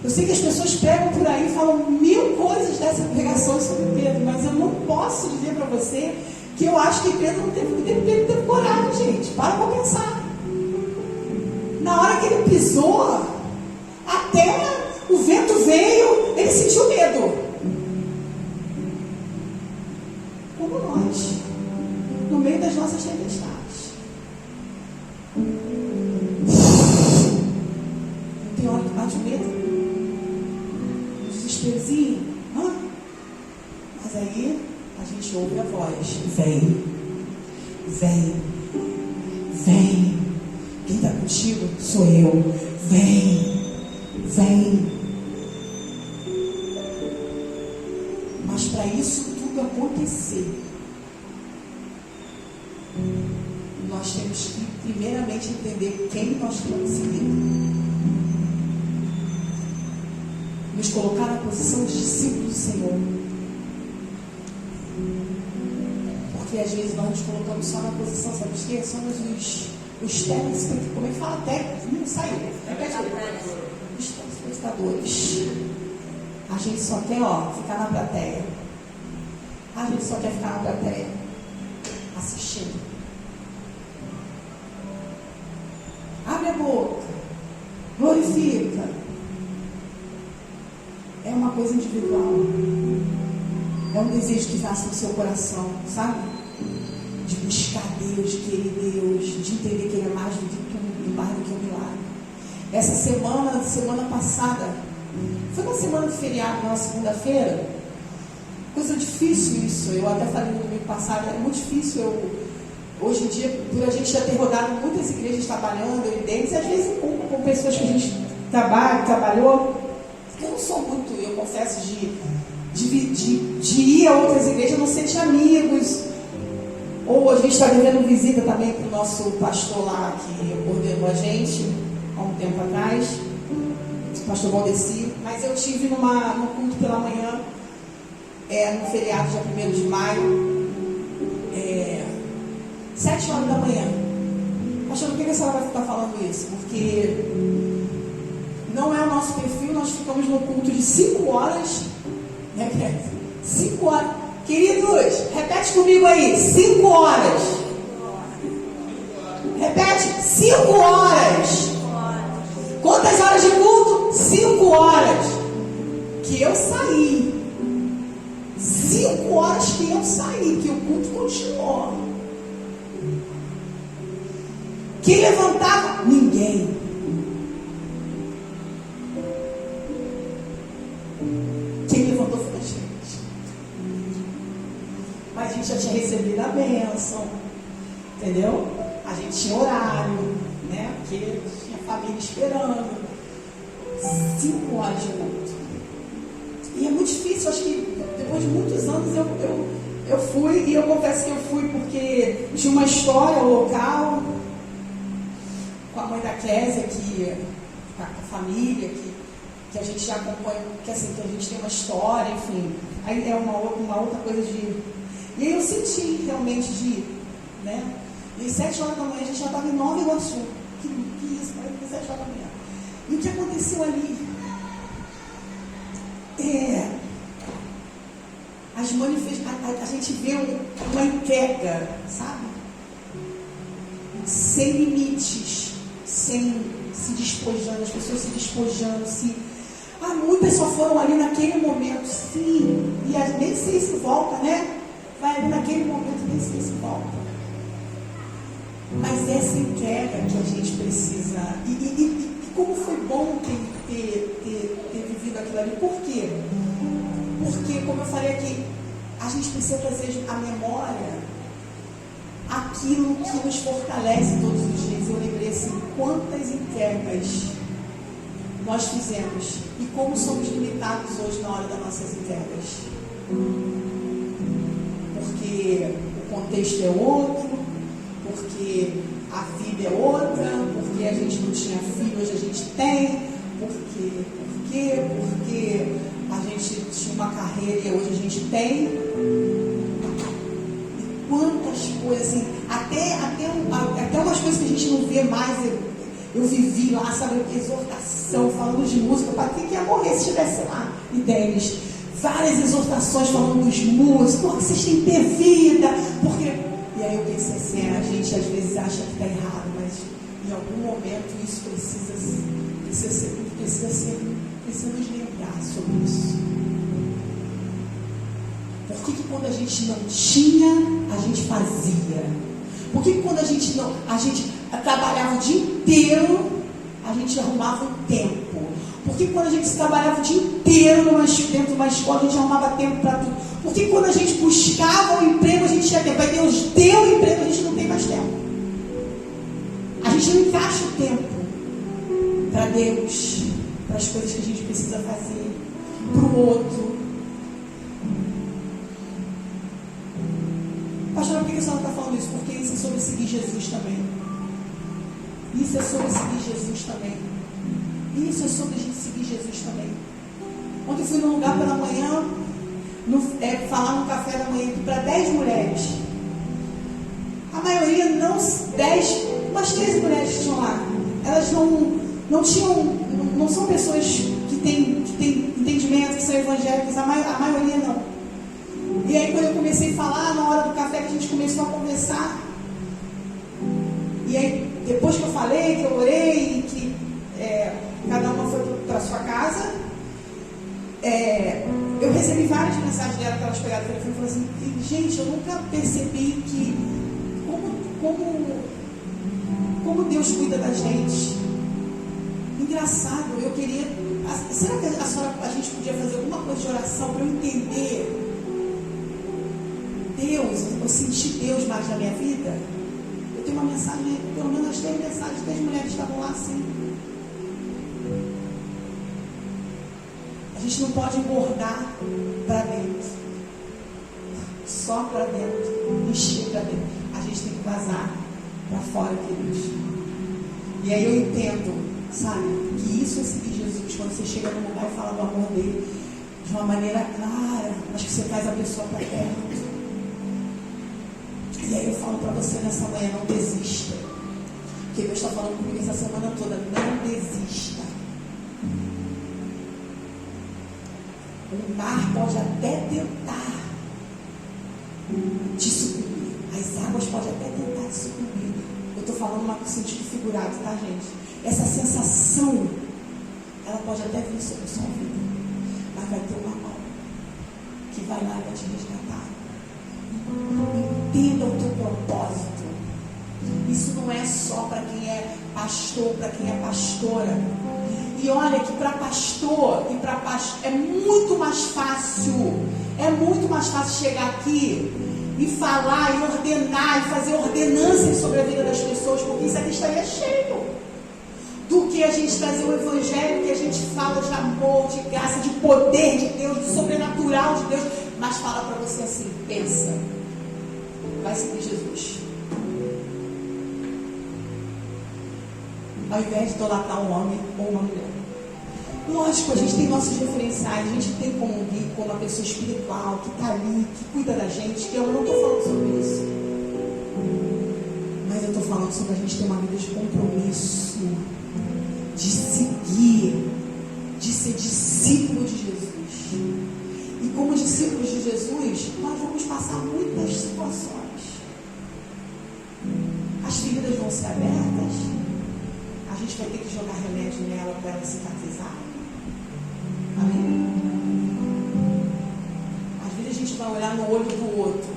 [SPEAKER 3] Eu sei que as pessoas pegam por aí e falam mil coisas dessa pregação sobre Pedro, mas eu não posso dizer para você que eu acho que Pedro não teve coragem, gente. Para pensar. Na hora que ele pisou, até o vento veio, ele sentiu medo. Como nós, no meio das nossas tempestades. Não tem hora que bate o medo? Desesperozinho, mas aí a gente ouve a voz, vem, quem está contigo sou eu, vem, mas para isso tudo acontecer, nós temos que primeiramente entender quem nós temos seguido. Nos colocar na posição de discípulos do Senhor. Porque às vezes nós nos colocamos só na posição, sabe o quê? Somos os técnicos, como é que fala técnicos? Não saiu. Os telespectadores. A gente só quer, ficar na plateia. A gente só quer ficar na plateia, assistindo. Abre a boca. Glorifica. É uma coisa individual. É um desejo que nasce no seu coração, sabe? De buscar Deus, de querer Deus, de entender que Ele é mais do que tudo e mais do que um milagre. Essa semana passada, foi uma semana de feriado, na segunda-feira. Coisa difícil isso. Eu até falei no domingo passado, é muito difícil. Hoje em dia, por a gente já ter rodado muitas igrejas trabalhando, eu e Denis, às vezes com pessoas que a gente trabalhou, eu não sou muito, eu confesso, de ir a outras igrejas, não ser de amigos. Ou a gente está devendo visita também para o nosso pastor lá, que ordenou a gente há um tempo atrás, o pastor Valdeci. Mas eu estive no culto pela manhã, no feriado, dia 1º de maio, 7 horas da manhã. Pastor, por que a senhora vai estar falando isso? Porque não é o nosso perfil, nós ficamos no culto de 5 horas, né, 5 horas. Queridos, repete comigo aí, 5 horas. Repete, 5 horas. Quantas horas de culto? 5 horas. Que eu saí. 5 horas que eu saí, que o culto continuou. Quem levantava? Ninguém. Quem levantou foi a gente. Mas a gente já tinha recebido a bênção. Entendeu? A gente tinha horário, né? Porque tinha família esperando. 5 horas de culto. E é muito difícil, acho que depois de muitos anos eu fui, e eu confesso que eu fui porque tinha uma história local com a mãe da Késia, com a família, que a gente já acompanha, que a gente tem uma história, enfim. Aí é uma outra coisa de... E aí eu senti realmente de ir, né? E 7 horas da manhã a gente já estava em Nova Iguaçu. Que isso, cara, 7 horas da manhã. E o que aconteceu ali? A gente vê uma entrega, sabe? Sem limites, sem se despojando, as pessoas se despojando, muitas só foram ali naquele momento, sim, e nem sei se volta, né? Vai ali naquele momento, nem sei se volta. Mas essa entrega que a gente precisa, e como foi bom ter vivido aquilo ali, por quê? Porque, como eu falei aqui, a gente precisa trazer à memória aquilo que nos fortalece todos os dias. Eu lembrei assim, quantas entregas nós fizemos e como somos limitados hoje na hora das nossas entregas. Porque o contexto é outro, porque a vida é outra, porque a gente não tinha filho, hoje a gente tem, porque a gente tinha uma carreira e hoje a gente tem. E quantas coisas, assim, até umas coisas que a gente não vê mais. Eu vivi lá, sabe, exortação, falando de música, para quem ia morrer se estivesse lá. E Denis, várias exortações falando dos músicos, porque vocês têm que ter vida, porque... E aí eu pensei assim, a gente às vezes acha que está errado, mas em algum momento isso precisa nos lembrar sobre isso. Por que quando a gente não tinha, a gente fazia? Por que quando a gente trabalhava o dia inteiro, a gente arrumava um tempo? Por que quando a gente trabalhava o dia inteiro dentro de uma escola, a gente arrumava tempo para tudo? Por que quando a gente buscava um emprego, a gente tinha tempo? Aí Deus deu o emprego, a gente não tem mais tempo. A gente não encaixa o tempo para Deus, para as coisas que a gente precisa fazer, para o outro. Pastor, por que a senhora está falando isso? Porque isso é sobre seguir Jesus também. Isso é sobre seguir Jesus também. Isso é sobre a gente seguir Jesus também. Ontem eu fui num lugar pela manhã, falar no café da manhã para 10 mulheres. A maioria não, 10, umas 13 mulheres que estão lá, elas não são pessoas que têm entendimento, que são evangélicas, a maioria não. E aí quando eu comecei a falar, na hora do café que a gente começou a conversar, e aí depois que eu falei, que eu orei, e que cada uma foi para a sua casa, eu recebi várias mensagens dela que elas pegaram o telefone e falaram assim, gente, eu nunca percebi que como Deus cuida da gente. Engraçado, eu queria. Será que a gente podia fazer alguma coisa de oração para eu entender Deus, eu sentir Deus mais na minha vida? Eu tenho uma mensagem, pelo menos as 10 mensagens, 10 mulheres estavam lá assim. A gente não pode engordar para dentro, só para dentro, encher para dentro. A gente tem que vazar para fora, queridos. E aí eu entendo, sabe, que isso é seguir Jesus. Quando você chega num lugar e fala do amor dele de uma maneira clara, mas que você traz a pessoa para perto. E aí eu falo para você nessa manhã, não desista. Porque Deus está falando comigo essa semana toda, não desista. O mar pode até tentar te sucumbir. As águas podem até tentar te sucumbir. Eu estou falando no sentido figurado, tá, gente? Essa sensação, ela pode até vir sobre a sua vida, mas vai ter uma mão que vai lá e vai te resgatar. Entenda o teu propósito. Isso não é só para quem é pastor, para quem é pastora. E olha que para pastor e para pastor é muito mais fácil chegar aqui e falar e ordenar e fazer ordenanças sobre a vida das pessoas, porque isso aqui estaria cheio, do que a gente trazer o evangelho, que a gente fala de amor, de graça, de poder de Deus, de sobrenatural de Deus, mas fala para você assim, pensa, vai seguir Jesus, ao invés de idolatrar um homem ou uma mulher. Lógico, a gente tem nossos referenciais, a gente tem como guia, como uma pessoa espiritual que está ali, que cuida da gente, que eu não estou falando sobre isso, mas eu estou falando sobre a gente ter uma vida de compromisso, de seguir, de ser discípulo de Jesus. E como discípulos de Jesus, nós vamos passar muitas situações. As feridas vão ser abertas, a gente vai ter que jogar remédio nela para ela cicatrizar. Amém? Às vezes a gente vai olhar no olho do outro.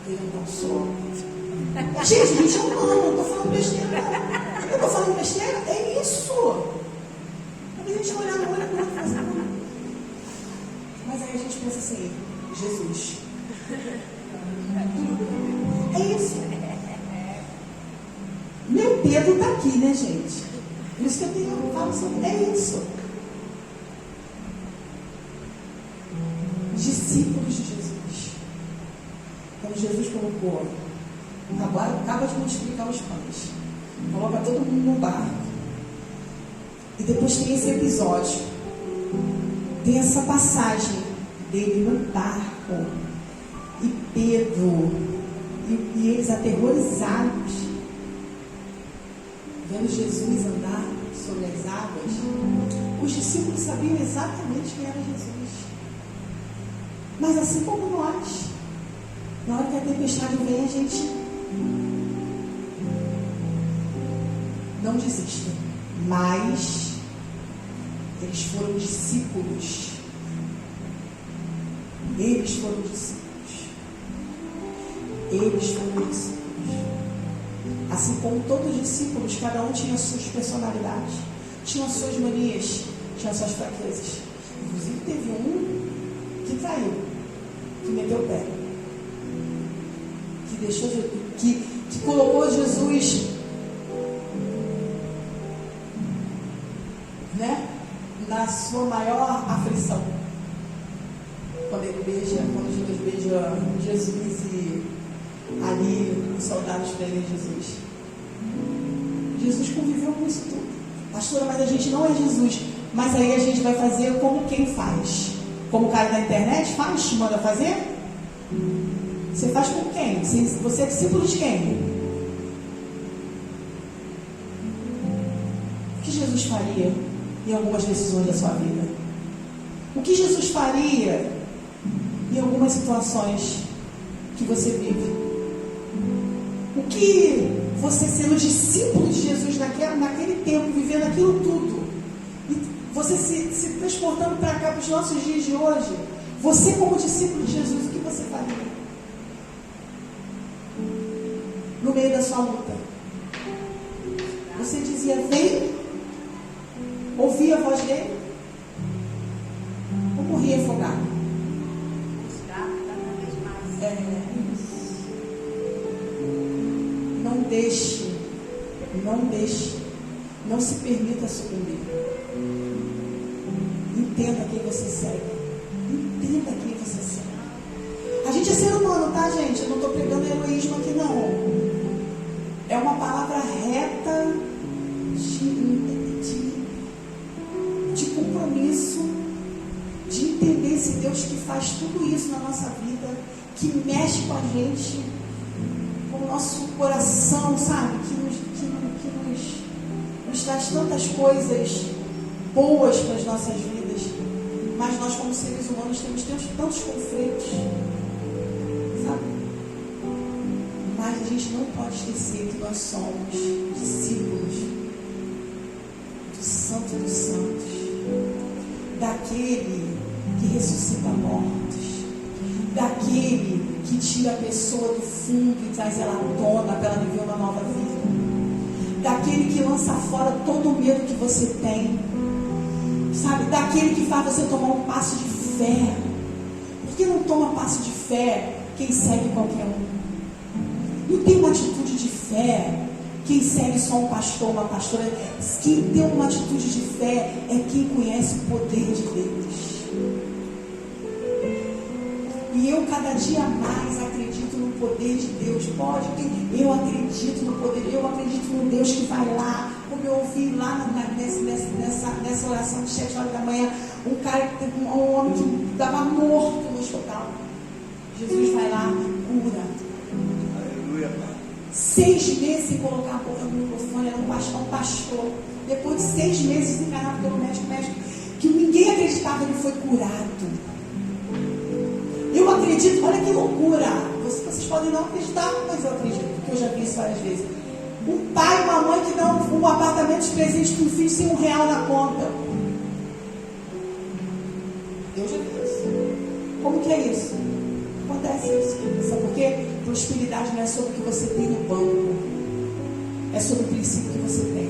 [SPEAKER 3] Eu não sou. Gente, eu não estou falando besteira. Eu estou falando besteira? É isso. Às vezes a gente vai olhar no olho do outro e fazer. Mas aí a gente pensa assim, Jesus. É isso. Meu Pedro está aqui, né, gente? Por isso que eu falo sobre. É isso. Discípulos de Jesus. Então Jesus colocou, acaba de multiplicar os pães, coloca todo mundo no barco. E depois tem esse episódio, tem essa passagem dele no barco. E Pedro, e eles aterrorizados, vendo Jesus andar sobre as águas. Os discípulos sabiam exatamente quem era Jesus. Mas assim como nós, na hora que a tempestade vem, a gente não desiste. Mas eles foram discípulos. Eles foram discípulos. Eles foram discípulos. Assim como todos os discípulos, cada um tinha suas personalidades, tinha suas manias, tinha suas fraquezas. Inclusive teve um que traiu, que meteu o pé, que deixou, que colocou Jesus, né, na sua maior aflição. Quando Jesus beija Jesus e ali os soldados prendem Jesus. Jesus conviveu com isso tudo. Pastora, mas a gente não é Jesus. Mas aí a gente vai fazer como quem faz. Como o cara da internet faz, te manda fazer? Você faz com quem? Você é discípulo de quem? O que Jesus faria em algumas decisões da sua vida? O que Jesus faria em algumas situações que você vive? O que você, sendo discípulo de Jesus naquele tempo, vivendo aquilo tudo, e você se transportando para cá, para os nossos dias de hoje, você como discípulo de Jesus, o que você faria? No meio da sua luta, você dizia: vem, ouvia a voz dele, ou morria afogado? Não se permita sucumbir. Entenda quem você segue. Entenda quem você segue. A gente é ser humano, tá, gente? Eu não estou pregando heroísmo aqui, não. É uma palavra reta de compromisso, de entender esse Deus que faz tudo isso na nossa vida, que mexe com a gente, com o nosso coração, sabe? Que nos traz tantas coisas boas para as nossas vidas, mas nós como seres humanos temos tantos conflitos, sabe? Mas a gente não pode esquecer que nós somos discípulos do Santo dos Santos, daquele que ressuscita mortos, daquele que tira a pessoa do fundo e traz ela à tona para ela viver uma nova vida, daquele que lança fora todo o medo que você tem, sabe? Daquele que faz você tomar um passo de fé. Por que não toma passo de fé quem segue qualquer um? Não tem uma atitude de fé quem segue só um pastor, uma pastora. Quem tem uma atitude de fé é quem conhece o poder de Deus. E eu cada dia mais acredito no poder de Deus. Eu acredito no poder, eu acredito no Deus que vai lá. Como eu ouvi lá nessa oração de 7 horas da manhã, um homem que estava morto no hospital. Jesus vai lá, cura.
[SPEAKER 1] Aleluia.
[SPEAKER 3] 6 meses sem colocar a boca no microfone, era um pastor. Depois de 6 meses encarnado pelo médico, que ninguém acreditava, ele foi curado. Eu acredito, olha que loucura. Vocês podem não acreditar, mas eu acredito, porque eu já vi isso várias vezes. Um pai e uma mãe que dão um apartamento de presente para o filho sem R$1 na conta. Eu já vi isso. Como que é isso? Acontece isso. Sabe por quê? Prosperidade não é sobre o que você tem no banco, é sobre o princípio que você tem.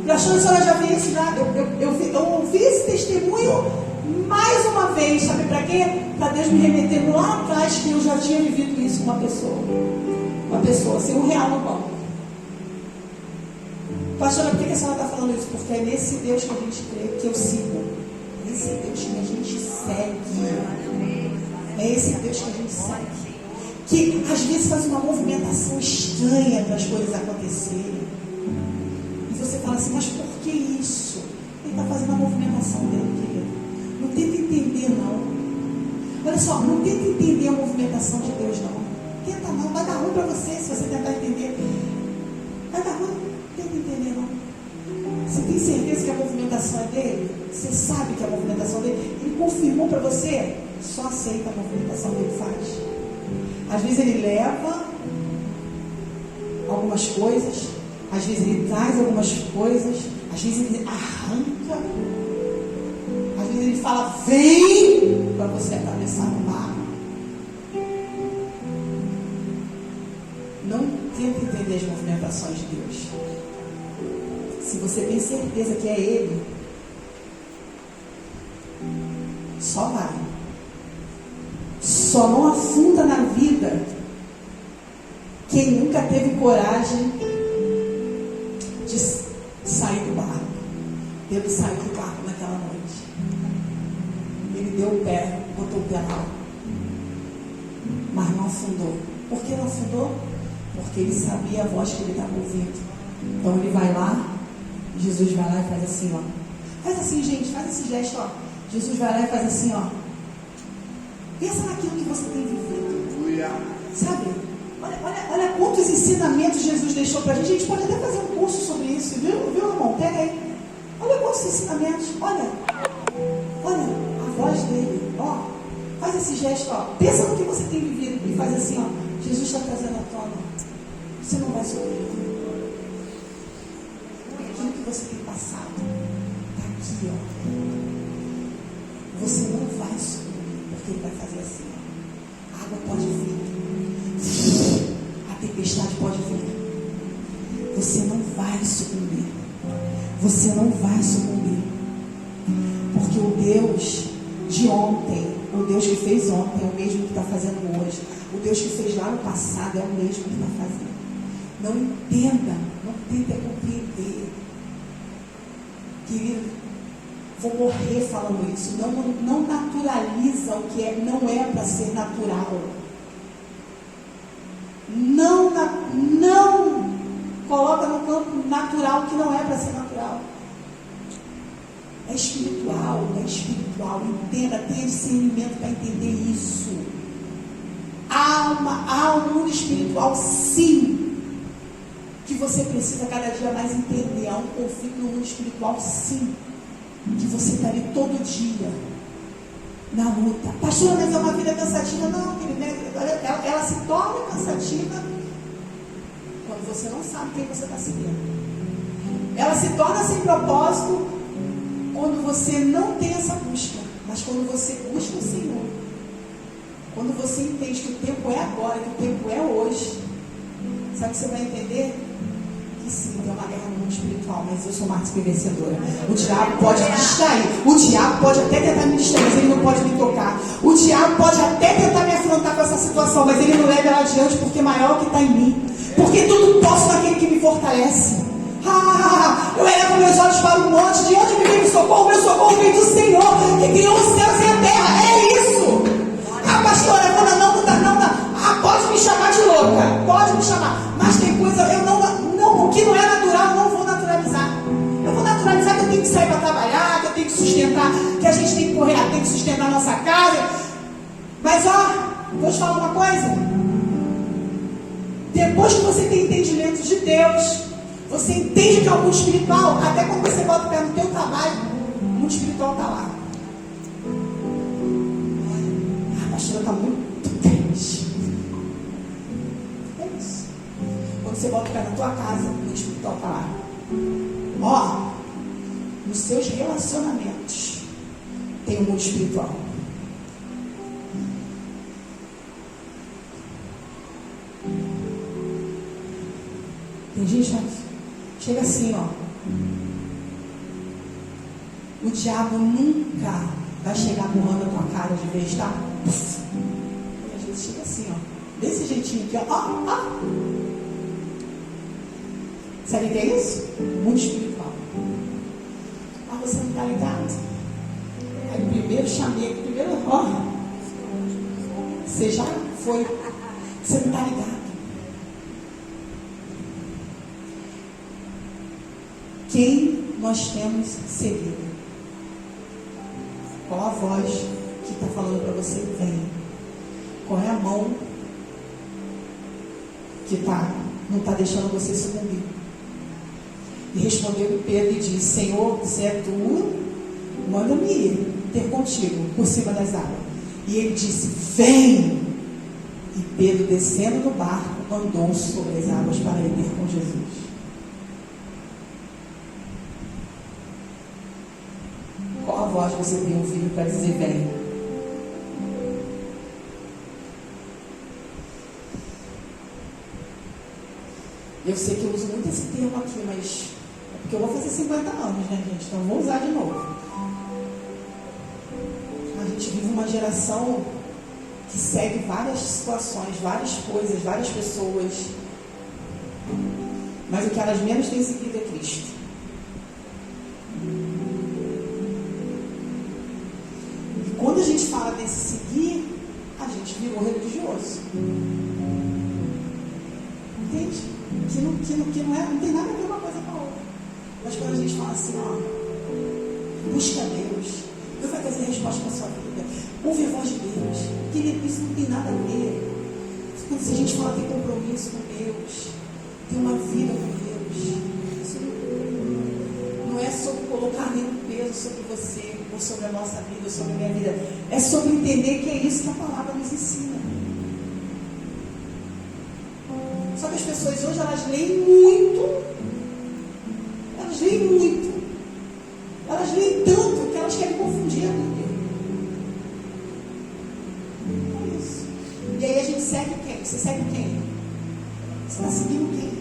[SPEAKER 3] Pastor, a senhora já viu isso? Eu ouvi esse testemunho mais uma vez, sabe para quê? Para Deus me remetendo lá atrás, que eu já tinha vivido isso com uma pessoa sem R$1 no banco. Pastora, por que a senhora está falando isso? Porque é nesse Deus que a gente crê, que eu sigo. É esse Deus que a gente segue. É esse Deus que a gente segue. Que às vezes faz uma movimentação estranha para as coisas acontecerem. E você fala assim, mas por que isso? Ele está fazendo a movimentação dele, querido. Não tenta entender, não. Olha só, não tenta entender a movimentação de Deus, não. Tenta não, vai dar ruim para você se você tentar entender. Vai dar ruim, não tenta entender, não. Você tem certeza que a movimentação é dele? Você sabe que a movimentação dele, ele confirmou para você? Só aceita a movimentação que ele faz. Às vezes ele leva algumas coisas, às vezes ele traz algumas coisas, às vezes ele arranca, às vezes ele fala, vem, para você atravessar o mar. Não tenta entender as movimentações de Deus. Se você tem certeza que é Ele, só vai. Só não afunda na vida quem nunca teve coragem de sair do barco. Ele saiu do barco naquela noite. Ele deu o pé, botou o pé lá, mas não afundou. Por que não afundou? Porque ele sabia a voz que ele estava ouvindo. Então ele vai lá, Jesus vai lá e faz assim, ó. Faz assim, gente, faz esse gesto, ó. Jesus vai lá e faz assim, ó. Pensa naquilo que você tem vivido. Sabe? Olha quantos ensinamentos Jesus deixou pra gente. A gente pode até fazer um curso sobre isso, viu, irmão? Pega aí. Olha quantos ensinamentos. Olha a voz dele, ó. Faz esse gesto, ó. Pensa no que você tem vivido e faz assim, ó. Jesus está trazendo à tona. Você não vai sofrer. Aquilo que você tem passado está aqui, ó. Você não vai sofrer, porque ele vai fazer assim, ó. A água pode vir. A tempestade pode vir. Você não vai sucumbir. Você não vai sucumbir. Porque o Deus de ontem, o Deus que fez ontem, é o mesmo que está fazendo hoje. O Deus que fez lá no passado é o mesmo que está fazendo. Não entenda, não tenta compreender. Querido, vou morrer falando isso. Não naturaliza o que não é para ser natural. Não coloca no campo natural o que não é para ser natural. É espiritual. Entenda, tenha discernimento para entender isso. Há um mundo espiritual, sim, que você precisa cada dia mais entender. Há um conflito no mundo espiritual, sim, que você está ali todo dia na luta. Pastora, mas é uma vida cansativa. Não, querida, ela se torna cansativa quando você não sabe quem você está seguindo. Ela se torna sem propósito quando você não tem essa busca. Mas quando você busca o Senhor, quando você entende que o tempo é agora, que o tempo é hoje, sabe que você vai entender? Que sim, tem uma guerra no mundo espiritual, mas eu sou mais que vencedora. O diabo pode me distrair, o diabo pode até tentar me distrair, mas ele não pode me tocar. O diabo pode até tentar me afrontar com essa situação, mas ele não leva ela adiante, porque maior é o que está em mim. Porque tudo posso naquele que me fortalece. Eu elevo meus olhos para o monte. De onde me vem o socorro? Meu socorro vem do Senhor, que criou os céus e a terra. É isso. Pastora, pode me chamar de louca, pode me chamar, mas tem coisa, o que não é natural, eu não vou naturalizar. Eu vou naturalizar que eu tenho que sair para trabalhar, que eu tenho que sustentar, que a gente tem que correr, tem que sustentar a nossa casa. Mas vou te falar uma coisa. Depois que você tem entendimento de Deus, você entende que é o mundo espiritual. Até quando você bota o pé no teu trabalho, o mundo espiritual está lá. A pastora está muito triste. É isso. Quando você bota o pé na tua casa, o mundo espiritual está lá. Nos seus relacionamentos tem o mundo espiritual. Tem gente que chega assim, o diabo nunca vai chegar borrando a tua cara de vez, tá? E às vezes chega assim, desse jeitinho aqui, Sabe o que é isso? Mundo espiritual. Mas você não está ligado. Aí primeiro chamei, você já foi. Você não está ligado. Quem nós temos seguido? Qual a voz que está falando para você? Vem. Qual é a mão que não está deixando você sucumbir? E respondeu Pedro e disse: Senhor, se é tu, manda-me ir ter contigo por cima das águas. E ele disse: vem. E Pedro, descendo do barco, andou sobre as águas para ir ter com Jesus. Qual a voz você tem ouvido para dizer vem? Eu sei que eu uso muito esse termo aqui, mas é porque eu vou fazer 50 anos, né, gente? Então eu vou usar de novo. A gente vive uma geração que segue várias situações, várias coisas, várias pessoas. Mas o que elas menos têm seguido é Cristo. E quando a gente fala desse seguir, a gente virou religioso. Entende? Que não tem nada a ver uma coisa com a outra. Mas quando a gente fala assim, Busca Deus. Deus vai trazer resposta para a sua vida. Ouve a voz de Deus. Querido, isso não tem nada a ver. Quando a gente fala tem compromisso com Deus, tem uma vida com Deus, isso não é sobre colocar nenhum peso sobre você, ou sobre a nossa vida, ou sobre a minha vida. É sobre entender que é isso que a palavra nos ensina. Só que as pessoas hoje, elas leem muito. Elas leem muito. Elas leem tanto que elas querem confundir a Bíblia. É isso. E aí a gente segue quem? Você segue quem? Você está seguindo quem?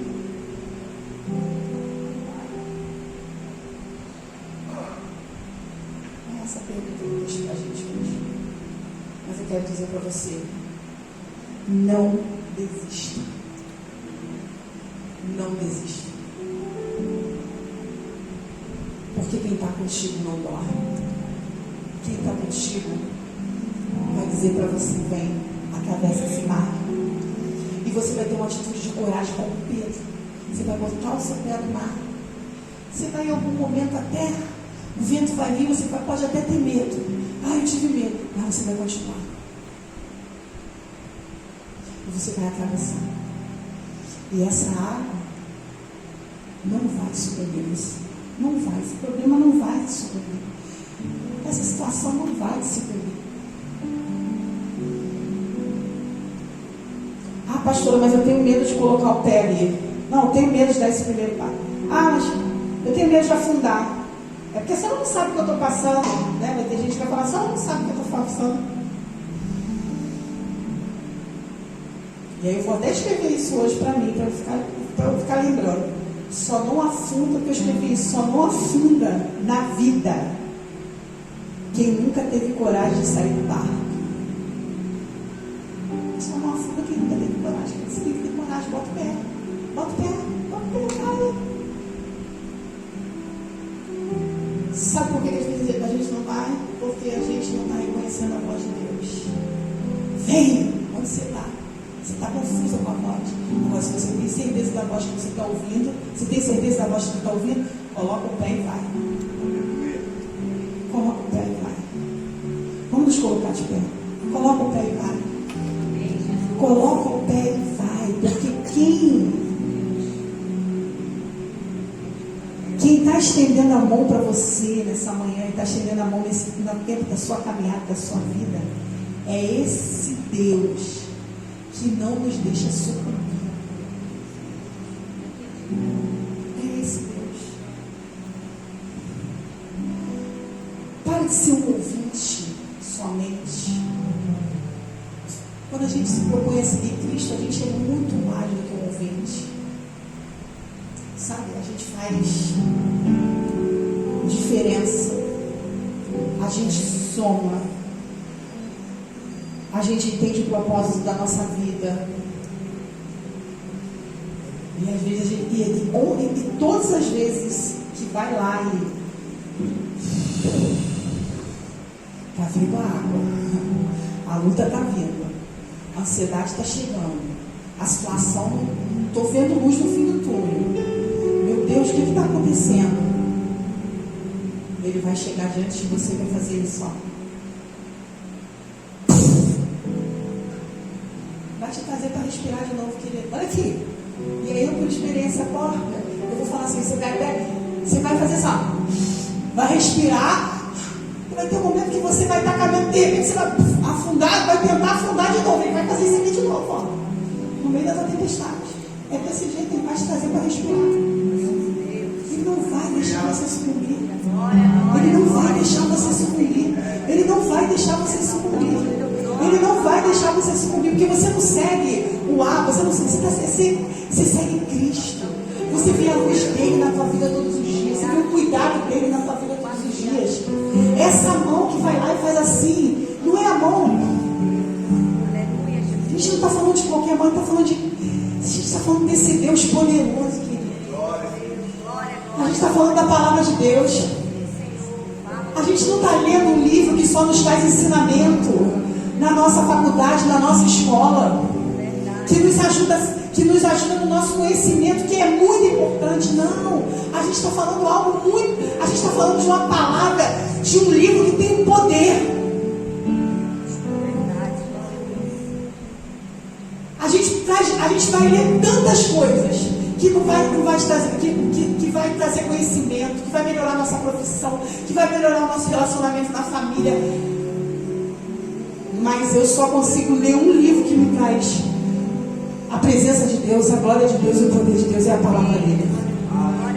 [SPEAKER 3] É essa pergunta que eu deixo para a gente hoje. Mas eu quero dizer para você: não desista. Não desista. Porque quem está contigo não dorme. Quem está contigo vai dizer para você: vem, atravessa esse mar. E você vai ter uma atitude de coragem como Pedro. Você vai botar o seu pé no mar. Você vai em algum momento até, o vento vai vir, você pode até ter medo. Ah, eu tive medo. Mas você vai continuar. E você vai atravessar. E essa água não vai surpreender você. Não vai. Esse problema não vai te surpreender. Essa situação não vai te surpreender. Ah, pastora, mas eu tenho medo de colocar o pé ali. Não, eu tenho medo de dar esse primeiro passo. Ah, mas eu tenho medo de afundar. É porque você não sabe o que eu estou passando, né? Vai ter gente que vai falar, você não sabe o que eu estou passando. E aí eu vou até escrever isso hoje para mim, para eu ficar lembrando. Só não afunda, porque eu escrevi isso, só não afunda na vida quem nunca teve coragem de sair do barco. Só não afunda quem nunca teve coragem. Você tem que ter coragem, bota o pé, cai. Sabe por que às vezes a gente não vai? Porque a gente não está reconhecendo a voz de Deus. Vem, onde você está? Você está confusa com a voz. Agora, se você tem certeza da voz que você está ouvindo, você tem certeza da voz que você está ouvindo, coloca o pé e vai. Coloca o pé e vai. Vamos nos colocar de pé. Coloca o pé e vai. Coloca o pé e vai. Porque quem está estendendo a mão para você nessa manhã, e está estendendo a mão no tempo da sua caminhada, da sua vida, é esse Deus que não nos deixa sucumbir. É esse Deus. Pare de ser um ouvinte somente. Quando a gente se propõe a seguir Cristo, a gente é muito mais do que um ouvinte. Sabe, a gente faz diferença. A gente soma. A gente entende o propósito da nossa vida. E às vezes e todas as vezes que vai lá e está vindo a água, a luta está vindo, a ansiedade está chegando, a situação, não estou vendo luz no fim do túnel. Meu Deus, o que está acontecendo? Ele vai chegar diante de você e vai fazer isso, ó. Vai te trazer para respirar de novo, querido. Olha aqui. E aí eu, por experiência própria, eu vou falar assim, você vai fazer isso, ó. Vai respirar. E vai ter um momento que você vai estar caminhando, de repente você vai afundar, vai tentar afundar de novo. Ele vai fazer isso aqui de novo, ó. No meio da tua tempestade. É desse jeito, ele vai te trazer para respirar. Ele não vai deixar você sucumbir. Ele não vai deixar você sucumbir. Ele não vai deixar você sucumbir. Ele não vai deixar você sucumbir, porque você não segue o ar, você segue Cristo. Você vê a luz dele na tua vida todos os dias. Você vê o cuidado dele na tua vida todos os dias. Essa mão que vai lá e faz assim, não é a mão. A gente não está falando de qualquer mão, a gente está falando desse Deus poderoso, querido. A gente está falando da palavra de Deus. A gente não está lendo um livro que só nos traz ensinamento na nossa faculdade, na nossa escola, que nos ajuda, que nos ajuda no nosso conhecimento, que é muito importante. Não, a gente está falando algo muito, a gente está falando de uma palavra, de um livro que tem um poder. A gente vai ler tantas coisas que vai trazer conhecimento, que vai melhorar a nossa profissão, que vai melhorar o nosso relacionamento na família. Mas eu só consigo ler um livro que me traz a presença de Deus, a glória de Deus e o poder de Deus, é a palavra dele.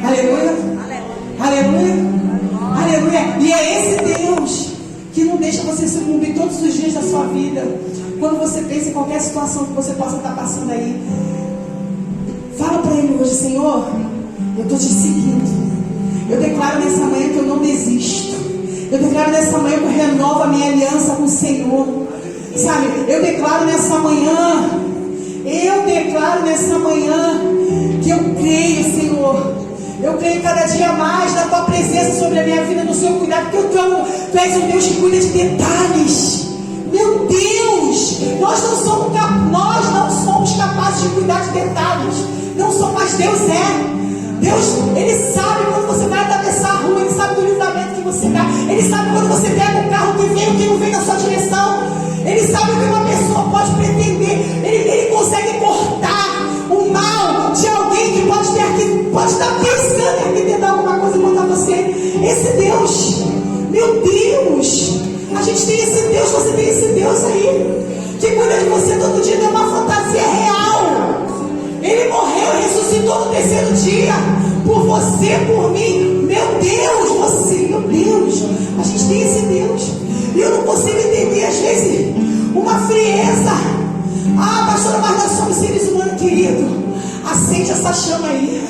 [SPEAKER 3] Aleluia, aleluia, aleluia. E é esse Deus que não deixa você sucumbir todos os dias da sua vida. Quando você pensa em qualquer situação que você possa estar passando aí, fala para Ele hoje: Senhor, eu estou te seguindo. Eu declaro nessa manhã que eu não desisto. Eu declaro nessa manhã que eu renovo a minha aliança com o Senhor. Sabe, eu declaro nessa manhã que eu creio, Senhor. Eu creio cada dia mais na Tua presença sobre a minha vida, no Seu cuidado, porque Tu és um Deus que cuida de detalhes. Meu Deus, nós não somos capazes de cuidar de detalhes. Não somos, mas Deus é. Deus, Ele sabe quando você vai atravessar a rua, Ele sabe do livramento que você dá. Ele sabe quando você pega um carro que vem ou que não vem na sua direção. Ele sabe o que uma pessoa pode pretender. Ele consegue cortar o mal de alguém que pode estar pensando em arquitetar alguma coisa contra você. Esse Deus, meu Deus, a gente tem esse Deus, você tem esse Deus aí, que cuida de você todo dia, não é uma fantasia real. Ele morreu e ressuscitou no terceiro dia, por você, por mim. Meu Deus, a gente tem esse Deus. E eu não consigo entender às vezes uma frieza. Ah, pastora, mas nós somos seres humanos, querido. Acende essa chama aí.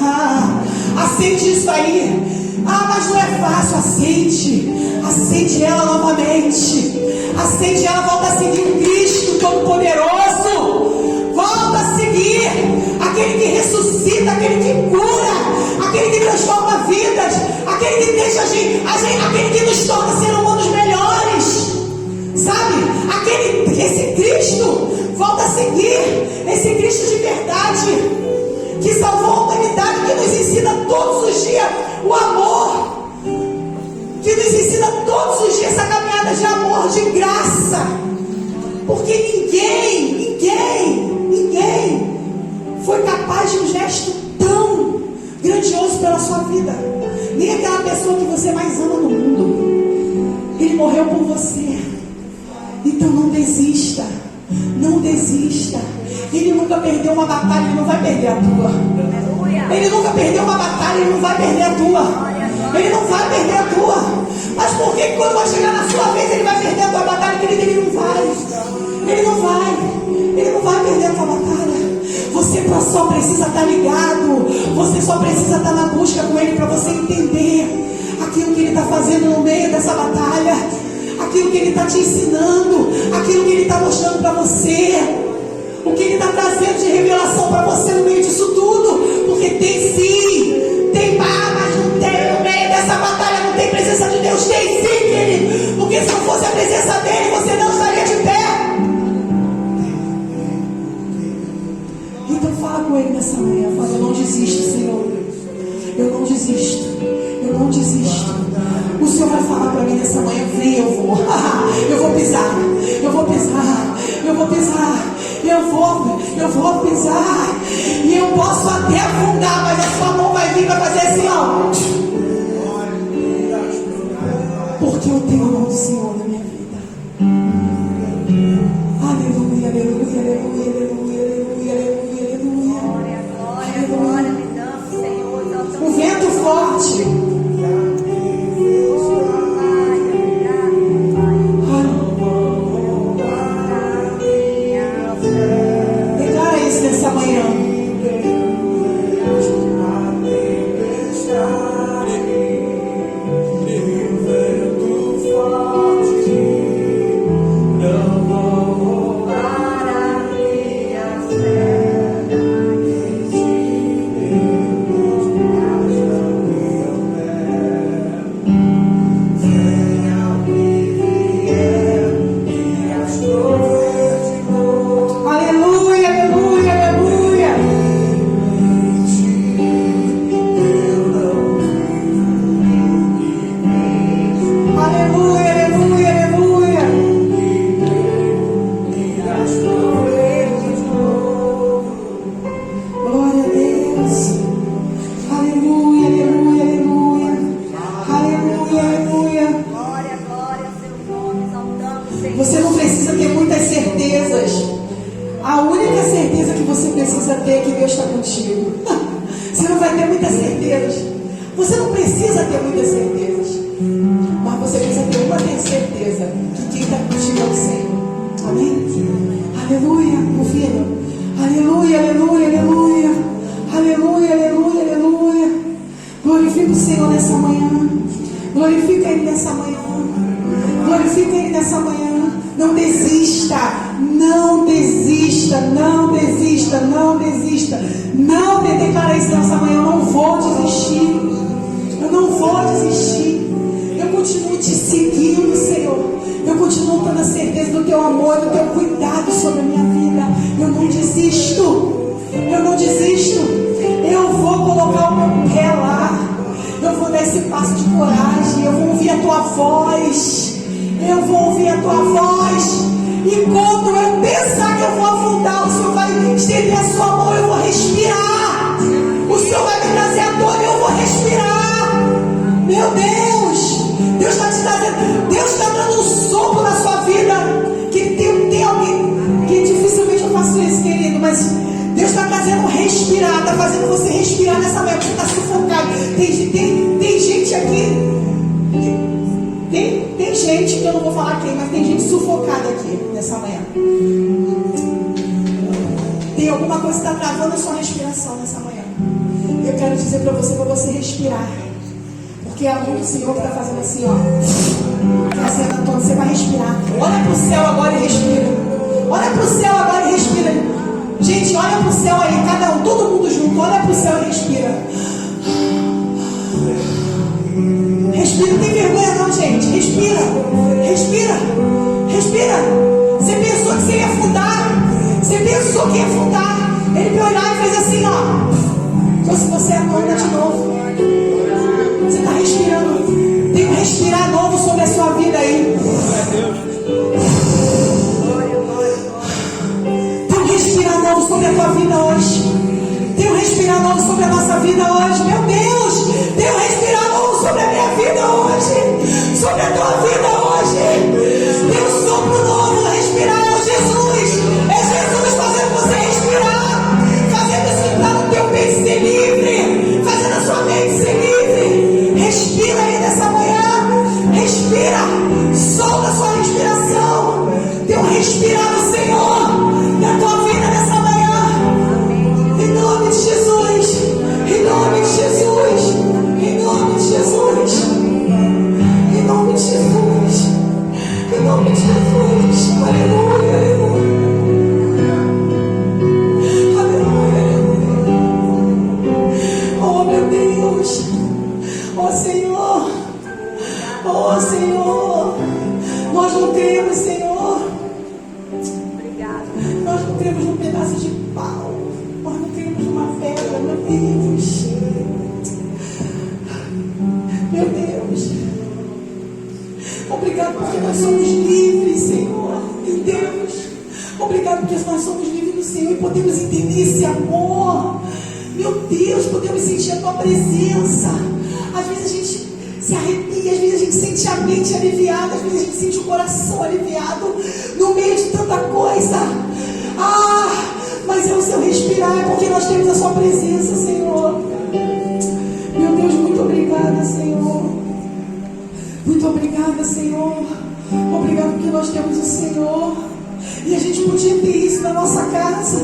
[SPEAKER 3] Acende isso aí. Mas não é fácil. Acende ela novamente. Acende ela, volta a seguir o Cristo Todo-Poderoso. Volta a seguir aquele que ressuscita, aquele que cura, aquele que transforma vidas, aquele que deixa aquele que nos torna seres humanos melhores. Sabe? Esse Cristo, volta a seguir esse Cristo de verdade, que salvou a humanidade, que nos ensina todos os dias o amor, que nos ensina todos os dias essa caminhada de amor, de graça, porque ninguém foi capaz de um gesto tão grandioso pela sua vida. Nem aquela pessoa que você mais ama no mundo. Ele morreu por você. Então não desista. Ele nunca perdeu uma batalha, ele não vai perder a tua. Ele nunca perdeu uma batalha, ele não vai perder a tua. Ele não vai perder a tua. Mas por que quando vai chegar na sua vez ele vai perder a tua batalha? Ele não vai perder a tua batalha. Você só precisa estar ligado. Você só precisa estar na busca com Ele, para você entender aquilo que Ele está fazendo no meio dessa batalha, aquilo que Ele está te ensinando, aquilo que Ele está mostrando para você, o que Ele está trazendo de revelação para você no meio disso tudo. Porque tem sim, tem mas não tem. No meio dessa batalha não tem presença de Deus. Tem sim, querido. Porque se não fosse a presença dEle, você não estaria de pé. Então fala com Ele nessa manhã. Fala: eu não desisto, Senhor. Eu não desisto. O Senhor vai falar para mim nessa manhã: vem, eu vou. Eu vou pisar. E eu posso até afundar, mas a sua mão vai vir, vai fazer assim, ó. Porque eu tenho a mão do Senhor na minha vida. Aleluia, aleluia, aleluia, aleluia, aleluia, aleluia, aleluia. Um vento forte. Nessa manhã, está contigo. Você não vai ter muitas certezas. Você não precisa ter muitas certezas, mas você precisa ter uma certeza: que quem está contigo é o Senhor. Amém? Aleluia, ouvindo. Aleluia, aleluia, aleluia. Aleluia, aleluia, aleluia. Glorifica o Senhor nessa manhã. Glorifica Ele nessa manhã. Glorifica Ele nessa manhã. Não desista. Não desista. Não desista. Não desista. Não declara isso nessa manhã. Eu não vou desistir. Eu não vou desistir. Eu continuo te seguindo, Senhor. Eu continuo tendo a certeza do teu amor, do teu cuidado sobre a minha vida. Eu não desisto. Eu não desisto. Eu vou colocar o meu pé lá. Eu vou dar esse passo de coragem. Eu vou ouvir a tua voz. Eu vou ouvir a tua voz. E quando eu pensar que eu vou afundar, o Senhor vai estender a sua mão. Eu vou respirar. O Senhor vai me trazer a dor e eu vou respirar. Meu Deus. Deus está te trazendo. Deus está dando um sopro na sua vida. Que tem alguém. Que dificilmente eu faço isso, querido. Mas Deus está trazendo respirar. Está fazendo você respirar nessa manhã. Você está sufocado. Tem gente aqui. Tem gente, que eu não vou falar quem, mas tem gente sufocada aqui nessa manhã. Tem alguma coisa que está travando a sua respiração nessa manhã. Eu quero dizer para você respirar. Porque é a mão do Senhor que está fazendo assim, ó. Fazendo todo, você vai respirar. Olha para o céu agora e respira. Olha para o céu agora e respira. Gente, olha para o céu aí, cada um, todo mundo junto. Olha para o céu e respira. Respira, não tem vergonha não, gente. Respira, respira, respira. Você pensou que você ia afundar. Você pensou que ia afundar. Ele veio olhar e fez assim, ó. Então se você acorda de novo. Você está respirando. Tem um respirar novo sobre a sua vida aí. Tem um respirar novo sobre a tua vida hoje. Tem um respirar novo sobre a nossa vida hoje. Meu Deus, tem um respirar novo sobre a minha vida hoje. Sobre a tua vida hoje. Tem um sopro novo, respirar é o Jesus. É Jesus fazendo você respirar. Fazendo esse entrar no teu peito ser livre. Fazendo a sua mente ser livre. Respira aí nessa manhã. Respira. Solta a sua respiração. Tem um respirar do Senhor na tua vida nessa manhã. Em nome de Jesus. Em nome de Jesus. Em nome de Jesus. Em nome de Jesus. Em nome de Jesus. Aleluia, aleluia. Aleluia, aleluia. Oh, meu Deus. Oh, Senhor. Oh, Senhor. Nós não temos, Senhor. Nós não temos um pedaço de pau. Nós não temos uma pedra, meu Deus. Meu Deus. Obrigado porque nós somos livres, Senhor. Meu Deus. Obrigado porque nós somos livres do Senhor e podemos entender esse amor. Meu Deus, podemos sentir a tua presença. Às vezes a gente se arrepia, às vezes a gente sente a mente aliviada, às vezes a gente sente o coração aliviado no meio de tanta coisa. Mas é o seu respirar, é porque nós temos a sua presença, Senhor. Meu Deus, muito obrigada, Senhor. Muito obrigada, Senhor. Obrigado porque nós temos o Senhor. E a gente podia ter isso na nossa casa,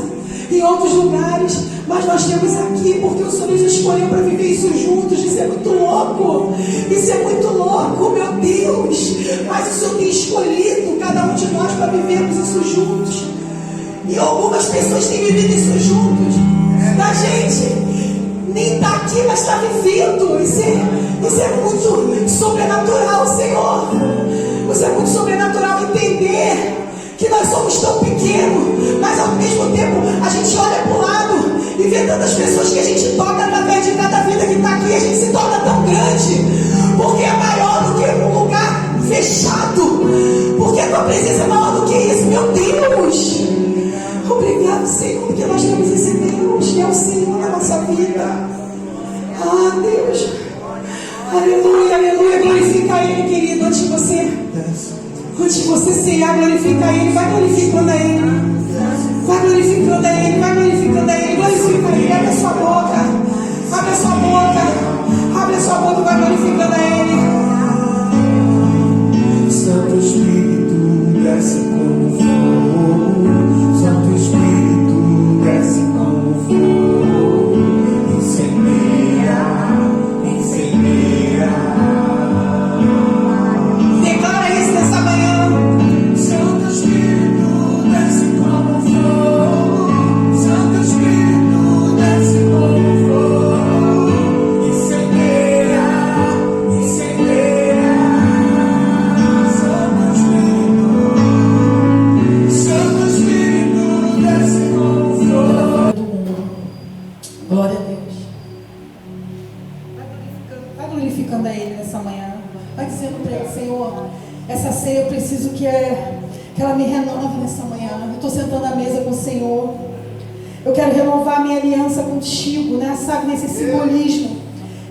[SPEAKER 3] em outros lugares, mas nós temos aqui porque o Senhor nos escolheu para viver isso juntos. Isso é muito louco. Isso é muito louco, meu Deus. Mas o Senhor tem escolhido cada um de nós para vivermos isso juntos. E algumas pessoas têm vivido isso juntos. A gente nem está aqui, mas está vivendo. Isso é muito sobrenatural, Senhor. Isso é muito sobrenatural entender que nós somos tão pequenos, mas ao mesmo tempo a gente olha para o lado e vê tantas pessoas que a gente toca através de cada vida que está aqui. A gente se torna tão grande, porque é maior do que um lugar fechado, porque a tua presença é maior do que isso, meu Deus. Obrigado, Senhor, porque nós temos esse Deus que é o Senhor na nossa vida. Deus. Aleluia, aleluia. Glorifica Ele, querido, antes de você cear, glorifica Ele. Vai glorificando a Ele. Vai glorificando a Ele, vai glorificando a Ele, glorifica a Ele, abre a sua boca, abre a sua boca, abre a sua boca e vai glorificando a Ele.
[SPEAKER 2] Santo Espírito desce como fogo, Santo Espírito desce como fogo, incendeia, incendeia.
[SPEAKER 3] Declara isso nessa manhã.
[SPEAKER 2] Santo Espírito desce como fogo, Santo Espírito desce como fogo, incendeia, incendeia. Santo Espírito desce como fogo.
[SPEAKER 3] Glória a Deus. Vai glorificando a Ele nessa manhã. Vai dizendo para Ele: Senhor, essa ceia eu preciso que ela me renove nessa manhã. Eu estou sentando à mesa com o Senhor. Eu quero renovar a minha aliança contigo, né? Sabe, nesse simbolismo.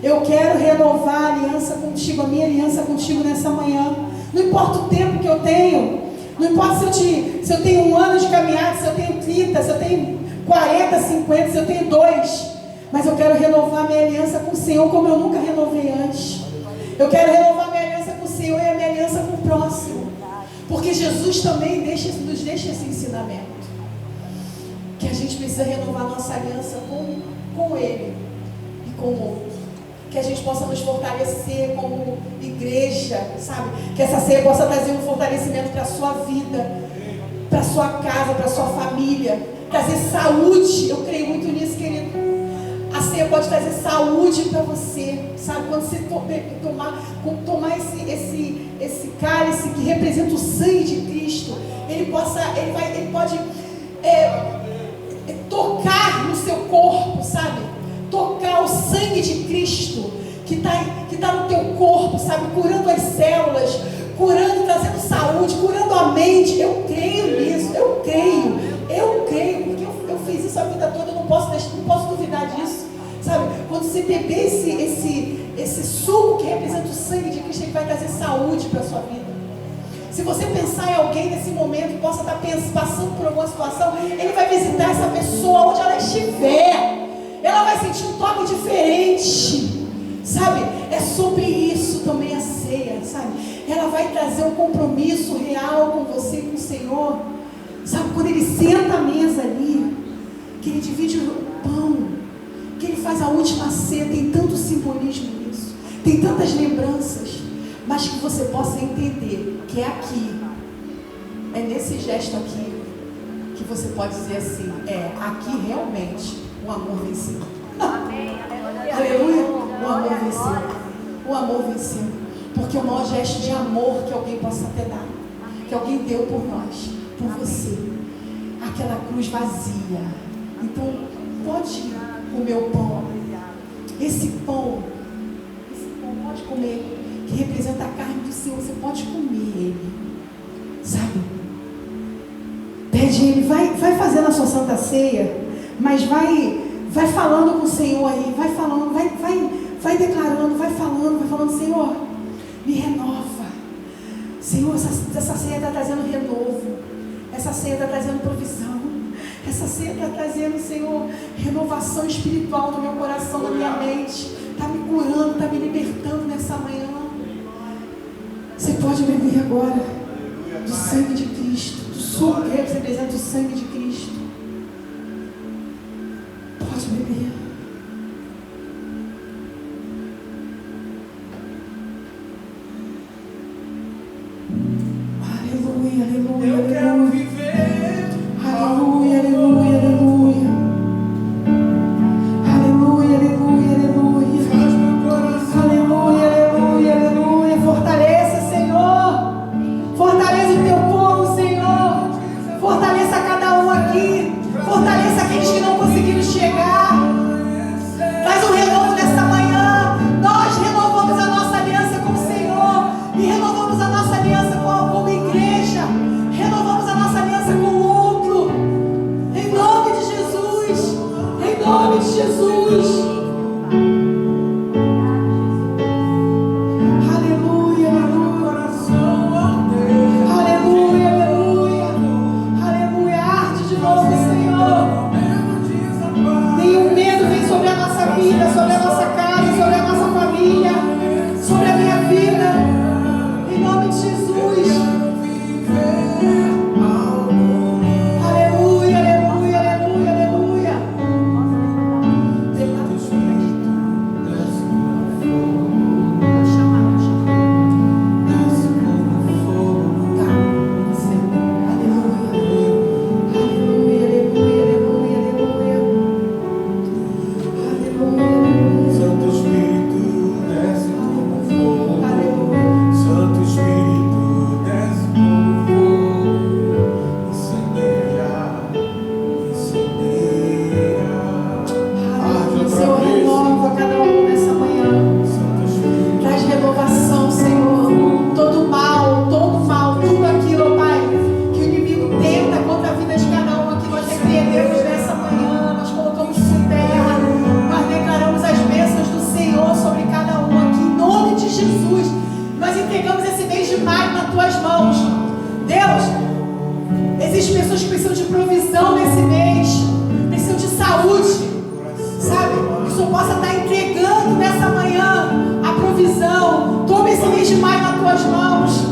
[SPEAKER 3] Eu quero renovar a aliança contigo, a minha aliança contigo nessa manhã. Não importa o tempo que eu tenho, não importa se eu tenho 1 ano de caminhada, se eu tenho 30, se eu tenho 40, 50, se eu tenho 2, mas eu quero renovar minha aliança com o Senhor como eu nunca renovei antes. Eu quero renovar minha aliança com o Senhor e a minha aliança com o próximo, porque Jesus também nos deixa esse ensinamento, que a gente precisa renovar nossa aliança com Ele e com o outro, que a gente possa nos fortalecer como igreja, sabe? Que essa ceia possa trazer um fortalecimento para a sua vida, para a sua casa, para a sua família, trazer saúde. Eu creio muito nisso, querido. A ceia pode trazer saúde para você, sabe? Quando você tomar esse cálice que representa o sangue de Cristo, ele pode tocar no seu corpo, sabe? Tocar o sangue de Cristo que está no teu corpo, sabe? Curando as células, curando, trazendo saúde, curando a mente. Eu creio nisso, eu creio, porque eu fiz isso a vida toda, eu não posso duvidar disso, sabe? Quando você beber esse suco que representa o sangue de Cristo, ele vai trazer saúde para a sua vida. Se você pensar em alguém nesse momento que possa estar passando por alguma situação, ele vai visitar essa pessoa onde ela estiver. Ela vai sentir um toque diferente, sabe? É sobre isso também a ceia, sabe? Ela vai trazer um compromisso real com você e com o Senhor, sabe? Quando ele senta à mesa ali, que ele divide o pão, que ele faz a última ceia, tem tanto simbolismo nisso, tem tantas lembranças, mas que você possa entender que é aqui, é nesse gesto aqui, que você pode dizer assim: aqui realmente o amor venceu. Aleluia. O amor venceu. O amor venceu. Porque o maior gesto de amor que alguém possa ter dado, que alguém deu por nós, por você, aquela cruz vazia. Então pode comer o pão. Esse pão pode comer, que representa a carne do Senhor. Você pode comer ele, sabe? Pede ele, vai fazendo a sua santa ceia, mas vai falando com o Senhor aí, vai falando, vai declarando, vai falando: Senhor, me renova. Senhor, essa ceia está trazendo renovo, essa ceia está trazendo provisão, essa ceia está trazendo, Senhor, renovação espiritual no meu coração, na minha mente, está me curando, está me libertando nessa manhã. Você pode beber agora do sangue de Cristo, do suco que representa o sangue de Cristo. Pode beber. Aleluia, aleluia,
[SPEAKER 2] Eu quero
[SPEAKER 3] aleluia.
[SPEAKER 2] viver.
[SPEAKER 3] Aleluia, aleluia, aleluia. Aleluia, aleluia, aleluia.
[SPEAKER 2] Faz meu coração.
[SPEAKER 3] Aleluia, aleluia, aleluia. Fortaleça, Senhor. Fortaleça o teu povo, Senhor. Fortaleça cada um aqui. Fortaleça aqueles que não conseguiram chegar. Traz um renovo nessa manhã. Nós renovamos a nossa aliança com o Senhor. E renovamos a nossa aliança como igreja. Renovamos a nossa entregamos esse mês de maio nas tuas mãos. Deus, existem pessoas que precisam de provisão nesse mês, precisam de saúde, sabe? Que o Senhor possa estar entregando nessa manhã a provisão. Toma esse mês de maio nas tuas mãos.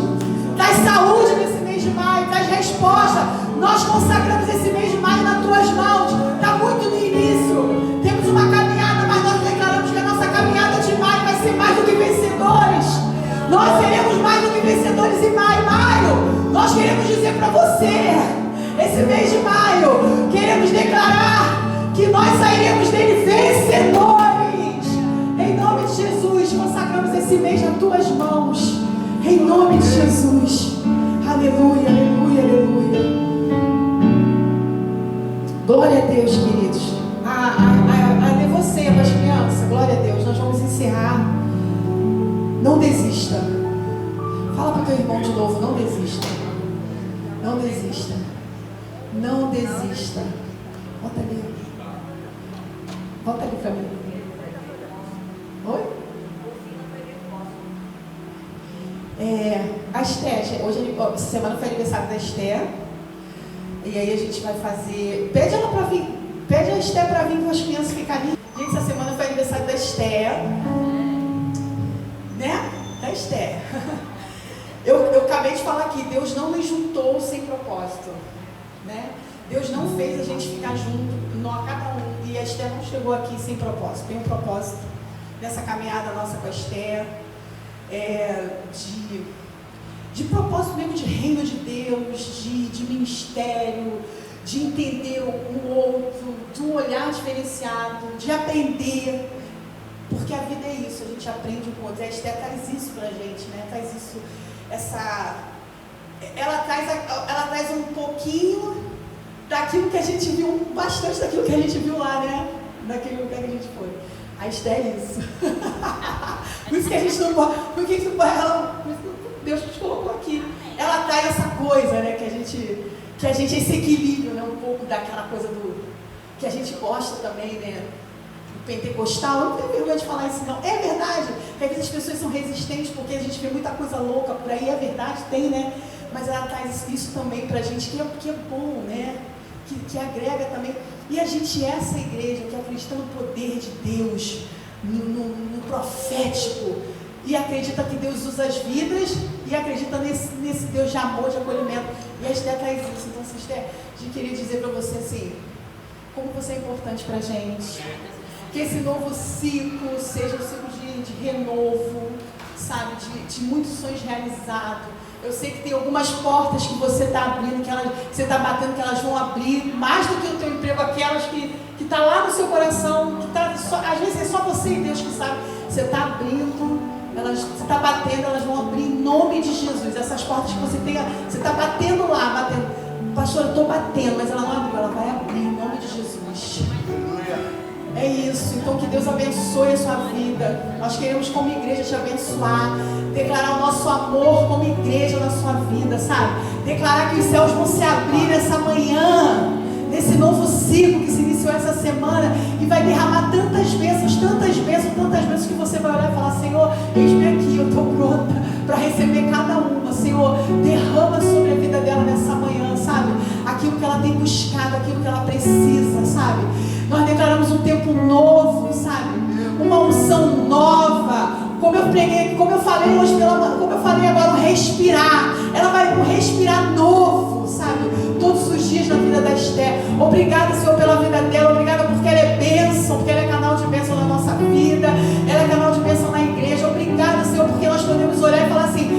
[SPEAKER 3] Traz saúde nesse mês de maio, traz resposta. Nós consagramos esse mês de maio nas tuas mãos. Está muito no início. Temos uma caminhada, mas nós declaramos que a nossa caminhada de maio vai ser mais do que vencedores. Nós seremos mais do que vencedores em maio. Nós queremos dizer para você, esse mês de maio, queremos declarar que nós sairemos dele vencedores. Em nome de Jesus, consagramos esse mês nas tuas mãos. Em nome de Jesus. Aleluia, aleluia, aleluia. Glória a Deus, queridos. A você, para as crianças, glória a Deus. Nós vamos encerrar. Não desista. Fala para o teu irmão de novo, não desista. Não desista. Não desista. Volta ali. Volta ali para mim. Oi? A Esther, hoje, essa semana foi aniversário da Esther. E aí a gente vai fazer. Pede ela para vir. Pede a Esther para vir para as crianças ficarem. Gente, essa semana foi aniversário da Esther. Né? Da Esther. Eu acabei de falar aqui, Deus não nos juntou sem propósito, né? Deus não fez a gente ficar junto, cada um, e a Esther não chegou aqui sem propósito. Tem um propósito nessa caminhada nossa com a Esther, de propósito mesmo, de reino de Deus, de ministério, de entender o outro, de um olhar diferenciado, de aprender. Porque a vida é isso, a gente aprende um com o outro. E a Esther traz isso pra gente, né? Traz isso, ela traz um pouquinho daquilo que a gente viu, bastante daquilo que a gente viu lá, né? Naquele lugar que a gente foi. A Esther é isso. Por isso que a gente não pode. Por que Deus nos colocou aqui. Ela traz essa coisa, né? Que a gente esse equilíbrio, né? Um pouco daquela coisa que a gente gosta também, né? Pentecostal, eu não tenho vergonha de falar isso não, é verdade, que às vezes as pessoas são resistentes porque a gente vê muita coisa louca por aí, é verdade, tem, né, mas ela traz isso também pra gente, que é bom, né, que agrega também, e a gente é essa igreja que acredita no poder de Deus, no profético, e acredita que Deus usa as vidas, e acredita nesse Deus de amor, de acolhimento, e a Esther traz isso. Então, Esther, a gente queria dizer pra você assim, como você é importante pra gente. Que esse novo ciclo seja um ciclo de renovo, sabe? De muitos sonhos realizados. Eu sei que tem algumas portas que você está abrindo, que você está batendo, que elas vão abrir, mais do que o teu emprego, aquelas que está lá no seu coração, que às vezes é só você e Deus que sabe. Você está abrindo, você está batendo, elas vão abrir em nome de Jesus. Essas portas que você está batendo lá, batendo. Pastor, eu estou batendo, mas ela não abriu, ela vai abrir em nome de Jesus. É isso, então que Deus abençoe a sua vida. Nós queremos como igreja te abençoar, declarar o nosso amor como igreja na sua vida, sabe? Declarar que os céus vão se abrir nessa manhã, nesse novo ciclo que se iniciou essa semana, e vai derramar tantas bênçãos que você vai olhar e falar, Senhor, eis-me aqui, eu estou pronta para receber cada uma. Senhor, derrama sobre a vida dela nessa manhã, sabe? Aquilo que ela tem buscado, aquilo que ela precisa, sabe? Nós declaramos um tempo novo, sabe? Uma unção nova. Como eu preguei, como eu falei hoje pela manhã, como eu falei agora, um respirar. Ela vai um respirar novo, sabe? Todos os dias na vida da Esther. Obrigada, Senhor, pela vida dela. Obrigada porque ela é bênção, porque ela é canal de bênção na nossa vida. Ela é canal de bênção na igreja. Obrigada, Senhor, porque nós podemos olhar e falar assim,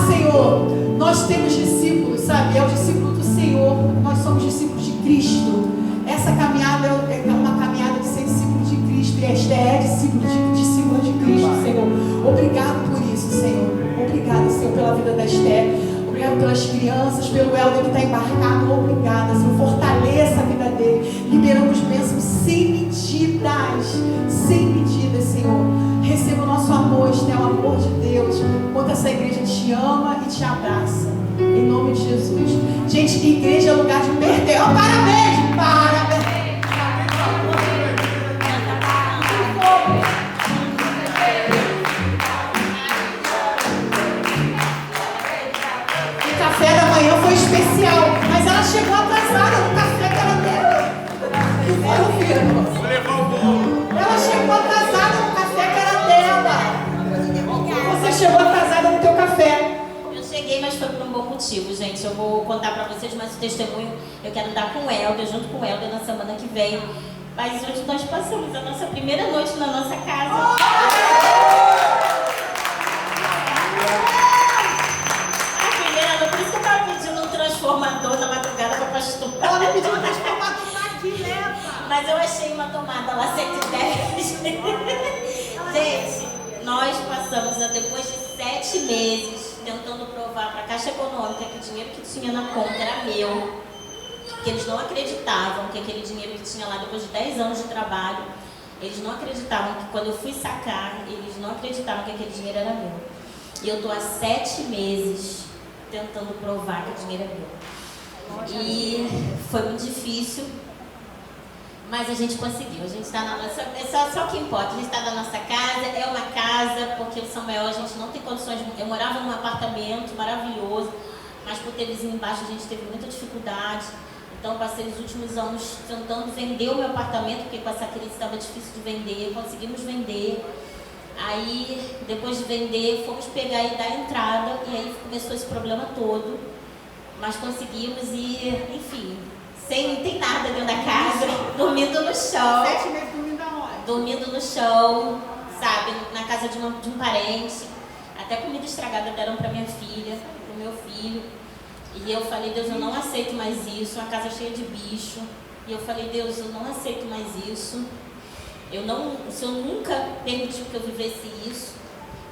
[SPEAKER 3] Senhor, nós temos discípulos, sabe? É o discípulo do Senhor. Nós somos discípulos de Cristo. Essa caminhada é uma caminhada de ser discípulo de Cristo. E a Esther é discípula de Cristo, Senhor. Obrigado por isso, Senhor. Obrigado, Senhor, pela vida da Esther. Obrigado pelas crianças, pelo Helder que está embarcado. Obrigada, Senhor. Fortaleça a vida dele. Liberamos bênçãos sem medidas, Senhor. Receba o nosso amor, Esther, o amor de Deus. Quanto essa igreja te ama e te abraça. Em nome de Jesus. Gente, igreja é lugar de perder. Parabéns! Parabéns! chegou atrasada no café que era dela. Que foi o filho?
[SPEAKER 2] Vou levar o bolo.
[SPEAKER 3] Ela chegou atrasada no café que era dela. Você chegou atrasada no teu café.
[SPEAKER 4] Eu cheguei, mas foi por um bom motivo, gente. Eu vou contar pra vocês, mas o testemunho eu quero dar com o Helder, junto com o Helder na semana que vem. Mas hoje nós passamos a nossa primeira noite na nossa casa. A primeira noite, por isso que eu tava pedindo um transformador na madrugada pra pastor.
[SPEAKER 3] Ela me pediu um transformador aqui, leva.
[SPEAKER 4] Mas eu achei uma tomada lá 110. Gente, nós passamos, depois de 7 meses, tentando provar para a Caixa Econômica que o dinheiro que tinha na conta era meu. Que eles não acreditavam que aquele dinheiro que tinha lá, depois de 10 anos de trabalho, eles não acreditavam que quando eu fui sacar, eles não acreditavam que aquele dinheiro era meu. E eu estou há 7 meses tentando provar que o dinheiro é meu. E foi muito difícil. Mas a gente conseguiu, a gente está na nossa... Só o que importa, a gente está na nossa casa, é uma casa, porque o Samuel a gente não tem condições... Eu morava num apartamento maravilhoso, mas por ter vizinho embaixo a gente teve muita dificuldade. Então passei os últimos anos tentando vender o meu apartamento, porque com essa crise estava difícil de vender, conseguimos vender. Aí, depois de vender, fomos pegar e dar entrada, e aí começou esse problema todo. Mas conseguimos e, enfim... Sem tem nada dentro da casa, dormindo no chão.
[SPEAKER 3] 7 meses dormindo aonde?
[SPEAKER 4] Dormindo no chão, sabe, na casa de um parente. Até comida estragada deram para minha filha, para o meu filho. E eu falei, Deus, eu não aceito mais isso, uma casa cheia de bicho. E eu falei, Deus, eu não aceito mais isso. O Senhor nunca permitiu que eu vivesse isso.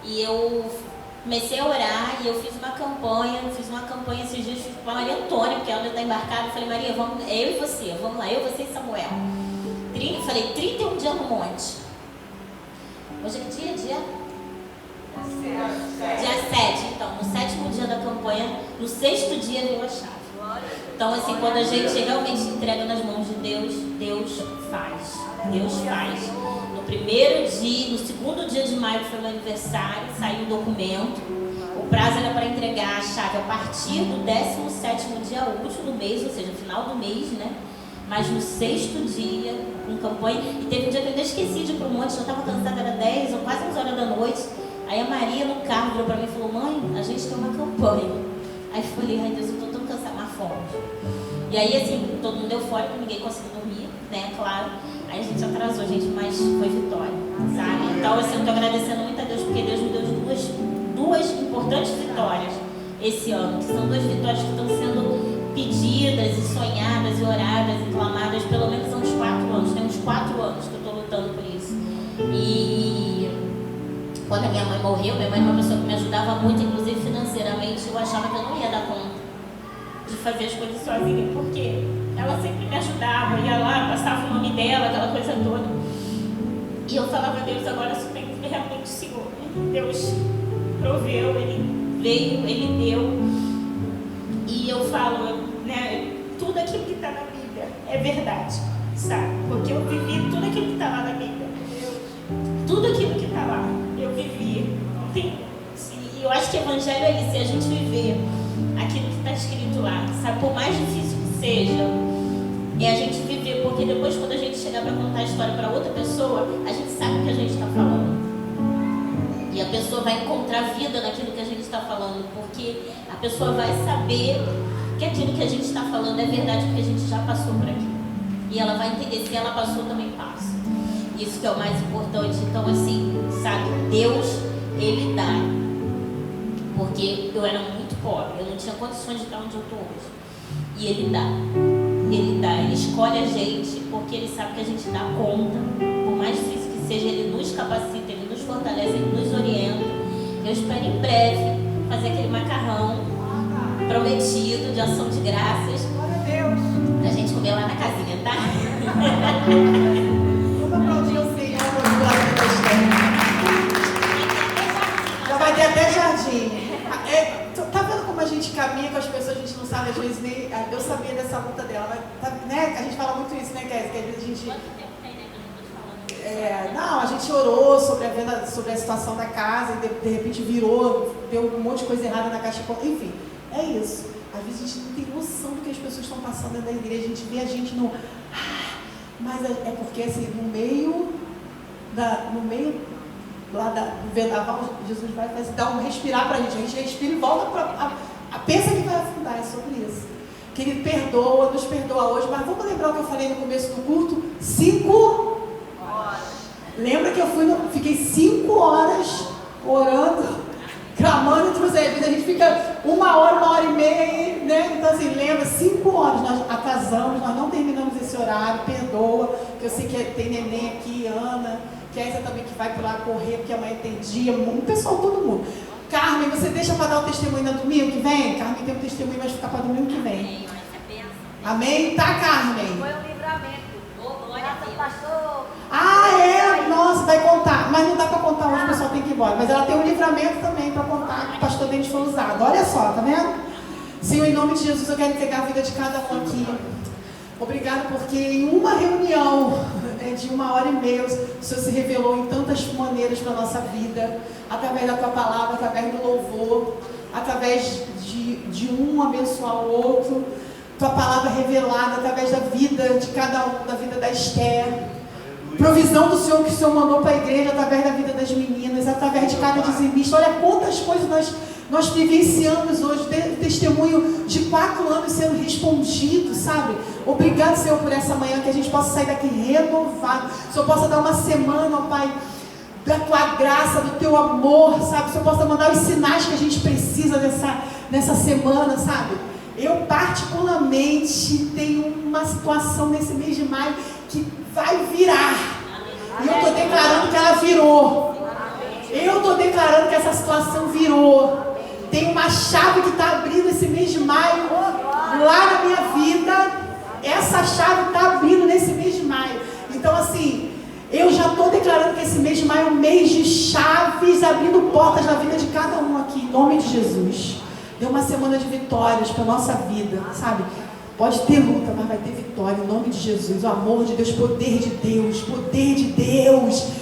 [SPEAKER 4] E eu comecei a orar e eu fiz uma campanha esses dias com a Maria Antônia, porque ela já está embarcada. Eu falei, Maria, vamos, eu e você, vamos lá, eu, você e Samuel. Falei, 31 dias no monte. Hoje é que dia? Dia 7. Então, no 7º dia da campanha, no 6º dia veio a chave. Então, assim, quando a gente realmente entrega nas mãos de Deus, Deus faz. Deus faz. No primeiro dia, no 2º dia de maio, que foi meu aniversário, saiu o documento. O prazo era para entregar a chave a partir do 17º dia útil do mês, ou seja, final do mês, né? Mas no 6º dia, com campanha, e teve um dia que eu ainda esqueci de ir pro monte, eu estava cansada, era 10 ou quase 11 horas da noite. Aí a Maria no carro virou para mim e falou, mãe, a gente tem uma campanha. Aí eu falei, ai Deus, eu tô tão cansada, mas fomos. E aí, assim, todo mundo eufórico, ninguém conseguiu dormir, né, claro. Aí a gente atrasou, gente, mas foi vitória, sabe? Então, assim, eu tô agradecendo muito a Deus, porque Deus me deu duas importantes vitórias esse ano, que são 2 vitórias que estão sendo pedidas e sonhadas e oradas e clamadas pelo menos há uns 4 anos. Tem uns 4 anos que eu estou lutando por isso. E quando a minha mãe morreu, minha mãe era uma pessoa que me ajudava muito, inclusive financeiramente. Eu achava que eu não ia dar conta de fazer as coisas sozinha, porque ela sempre me ajudava, ia lá, passava o nome dela, aquela coisa toda. E eu falava, Deus, agora só tem que ver realmente o Senhor. Deus proveu, Ele veio, Ele deu. E eu falo, né, tudo aquilo que está na Bíblia é verdade, sabe? Porque eu vivi tudo aquilo que está lá na Bíblia. Tudo aquilo que está lá, eu vivi. E eu acho que o Evangelho é isso, é a gente viver aquilo que está escrito lá, sabe? Por mais difícil que seja, é a gente viver, porque depois quando a gente chegar para contar a história para outra pessoa, a gente sabe o que a gente está falando. E a pessoa vai encontrar vida naquilo que a gente está falando, porque a pessoa vai saber que aquilo que a gente está falando é verdade, porque a gente já passou por aquilo. E ela vai entender, se ela passou, também passa. Isso que é o mais importante. Então, assim, sabe, Deus, Ele dá. Porque eu era muito pobre, eu não tinha condições de estar onde eu estou hoje. E Ele dá. Ele dá, Ele escolhe a gente, porque Ele sabe que a gente dá conta. Por mais difícil que seja, Ele nos capacita, Ele nos fortalece, Ele nos orienta. Eu espero em breve fazer aquele macarrão prometido de ação de graças.
[SPEAKER 3] Glória a Deus.
[SPEAKER 4] Pra gente comer lá na casinha, tá?
[SPEAKER 3] Vamos aplaudir o Senhor, glória a Deus. Já vai ter até jardim. Tá vendo como a gente caminha com as pessoas, a gente não sabe, às vezes nem. Eu sabia dessa luta dela, mas, tá, né? A gente fala muito isso, né, Kézia? Que às vezes a gente.
[SPEAKER 4] Quanto tempo tem, né, que eu tô falando?
[SPEAKER 3] Não, a gente orou sobre a situação da casa e de repente virou, deu um monte de coisa errada na caixa. Enfim, É isso. Às vezes a gente não tem noção do que as pessoas estão passando dentro da igreja. A gente vê a gente no... Mas é porque assim, no meio lá do vendaval, Jesus vai dar um respirar pra gente. A gente respira e volta pra... Pensa que vai afundar, é sobre isso. Querido, perdoa, nos perdoa hoje. Mas vamos lembrar o que eu falei no começo do culto? 5 horas. Lembra que eu fiquei 5 horas orando, clamando entre os eventos. A gente fica 1 hora, 1h30, né? Então assim, lembra, 5 horas nós atrasamos, nós não terminamos esse horário, perdoa, que eu sei que tem neném aqui, Ana, que é essa também que vai por lá correr, porque amanhã tem dia, o pessoal, todo mundo. Carmen, você deixa para dar o testemunho no domingo que vem? Carmen tem um testemunho, mas fica para domingo que vem. Amém? Tá, Carmen?
[SPEAKER 5] Foi um livramento. Nossa, pastor.
[SPEAKER 3] Nossa, vai contar. Mas não dá para contar hoje, o pessoal tem que ir embora. Mas ela tem um livramento também para contar, que o pastor Denis foi usado. Olha só, tá vendo? Senhor, em nome de Jesus, eu quero entregar a vida de cada um aqui. Obrigado, porque em uma reunião de 1h30, o Senhor se revelou em tantas maneiras para a nossa vida, através da Tua palavra, através do louvor, através de um abençoar o outro, Tua palavra revelada através da vida de cada um, da vida da Esther, provisão do Senhor que o Senhor mandou para a igreja através da vida das meninas, através de cada dizimista. Olha quantas coisas nós vivenciamos hoje, testemunho de 4 anos sendo respondido, sabe? Obrigado, Senhor, por essa manhã, que a gente possa sair daqui renovado. O Senhor possa dar uma semana, ó Pai, da Tua graça, do Teu amor, sabe? O Senhor possa mandar os sinais que a gente precisa nessa semana, sabe? Eu particularmente tenho uma situação nesse mês de maio que vai virar. E eu estou declarando que ela virou. Eu estou declarando que essa situação virou. Tem uma chave que está abrindo esse mês de maio lá na minha vida. Essa chave está abrindo nesse mês de maio. Então assim, eu já estou declarando que esse mês de maio é um mês de chaves, abrindo portas na vida de cada um aqui, em nome de Jesus. Dê uma semana de vitórias para a nossa vida, sabe? Pode ter luta, mas vai ter vitória, em nome de Jesus. O amor de Deus, poder de Deus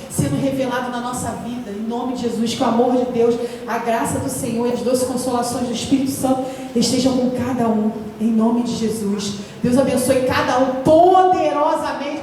[SPEAKER 3] sendo revelado na nossa vida, em nome de Jesus. Que o amor de Deus, a graça do Senhor e as doces consolações do Espírito Santo estejam com cada um, em nome de Jesus. Deus abençoe cada um poderosamente.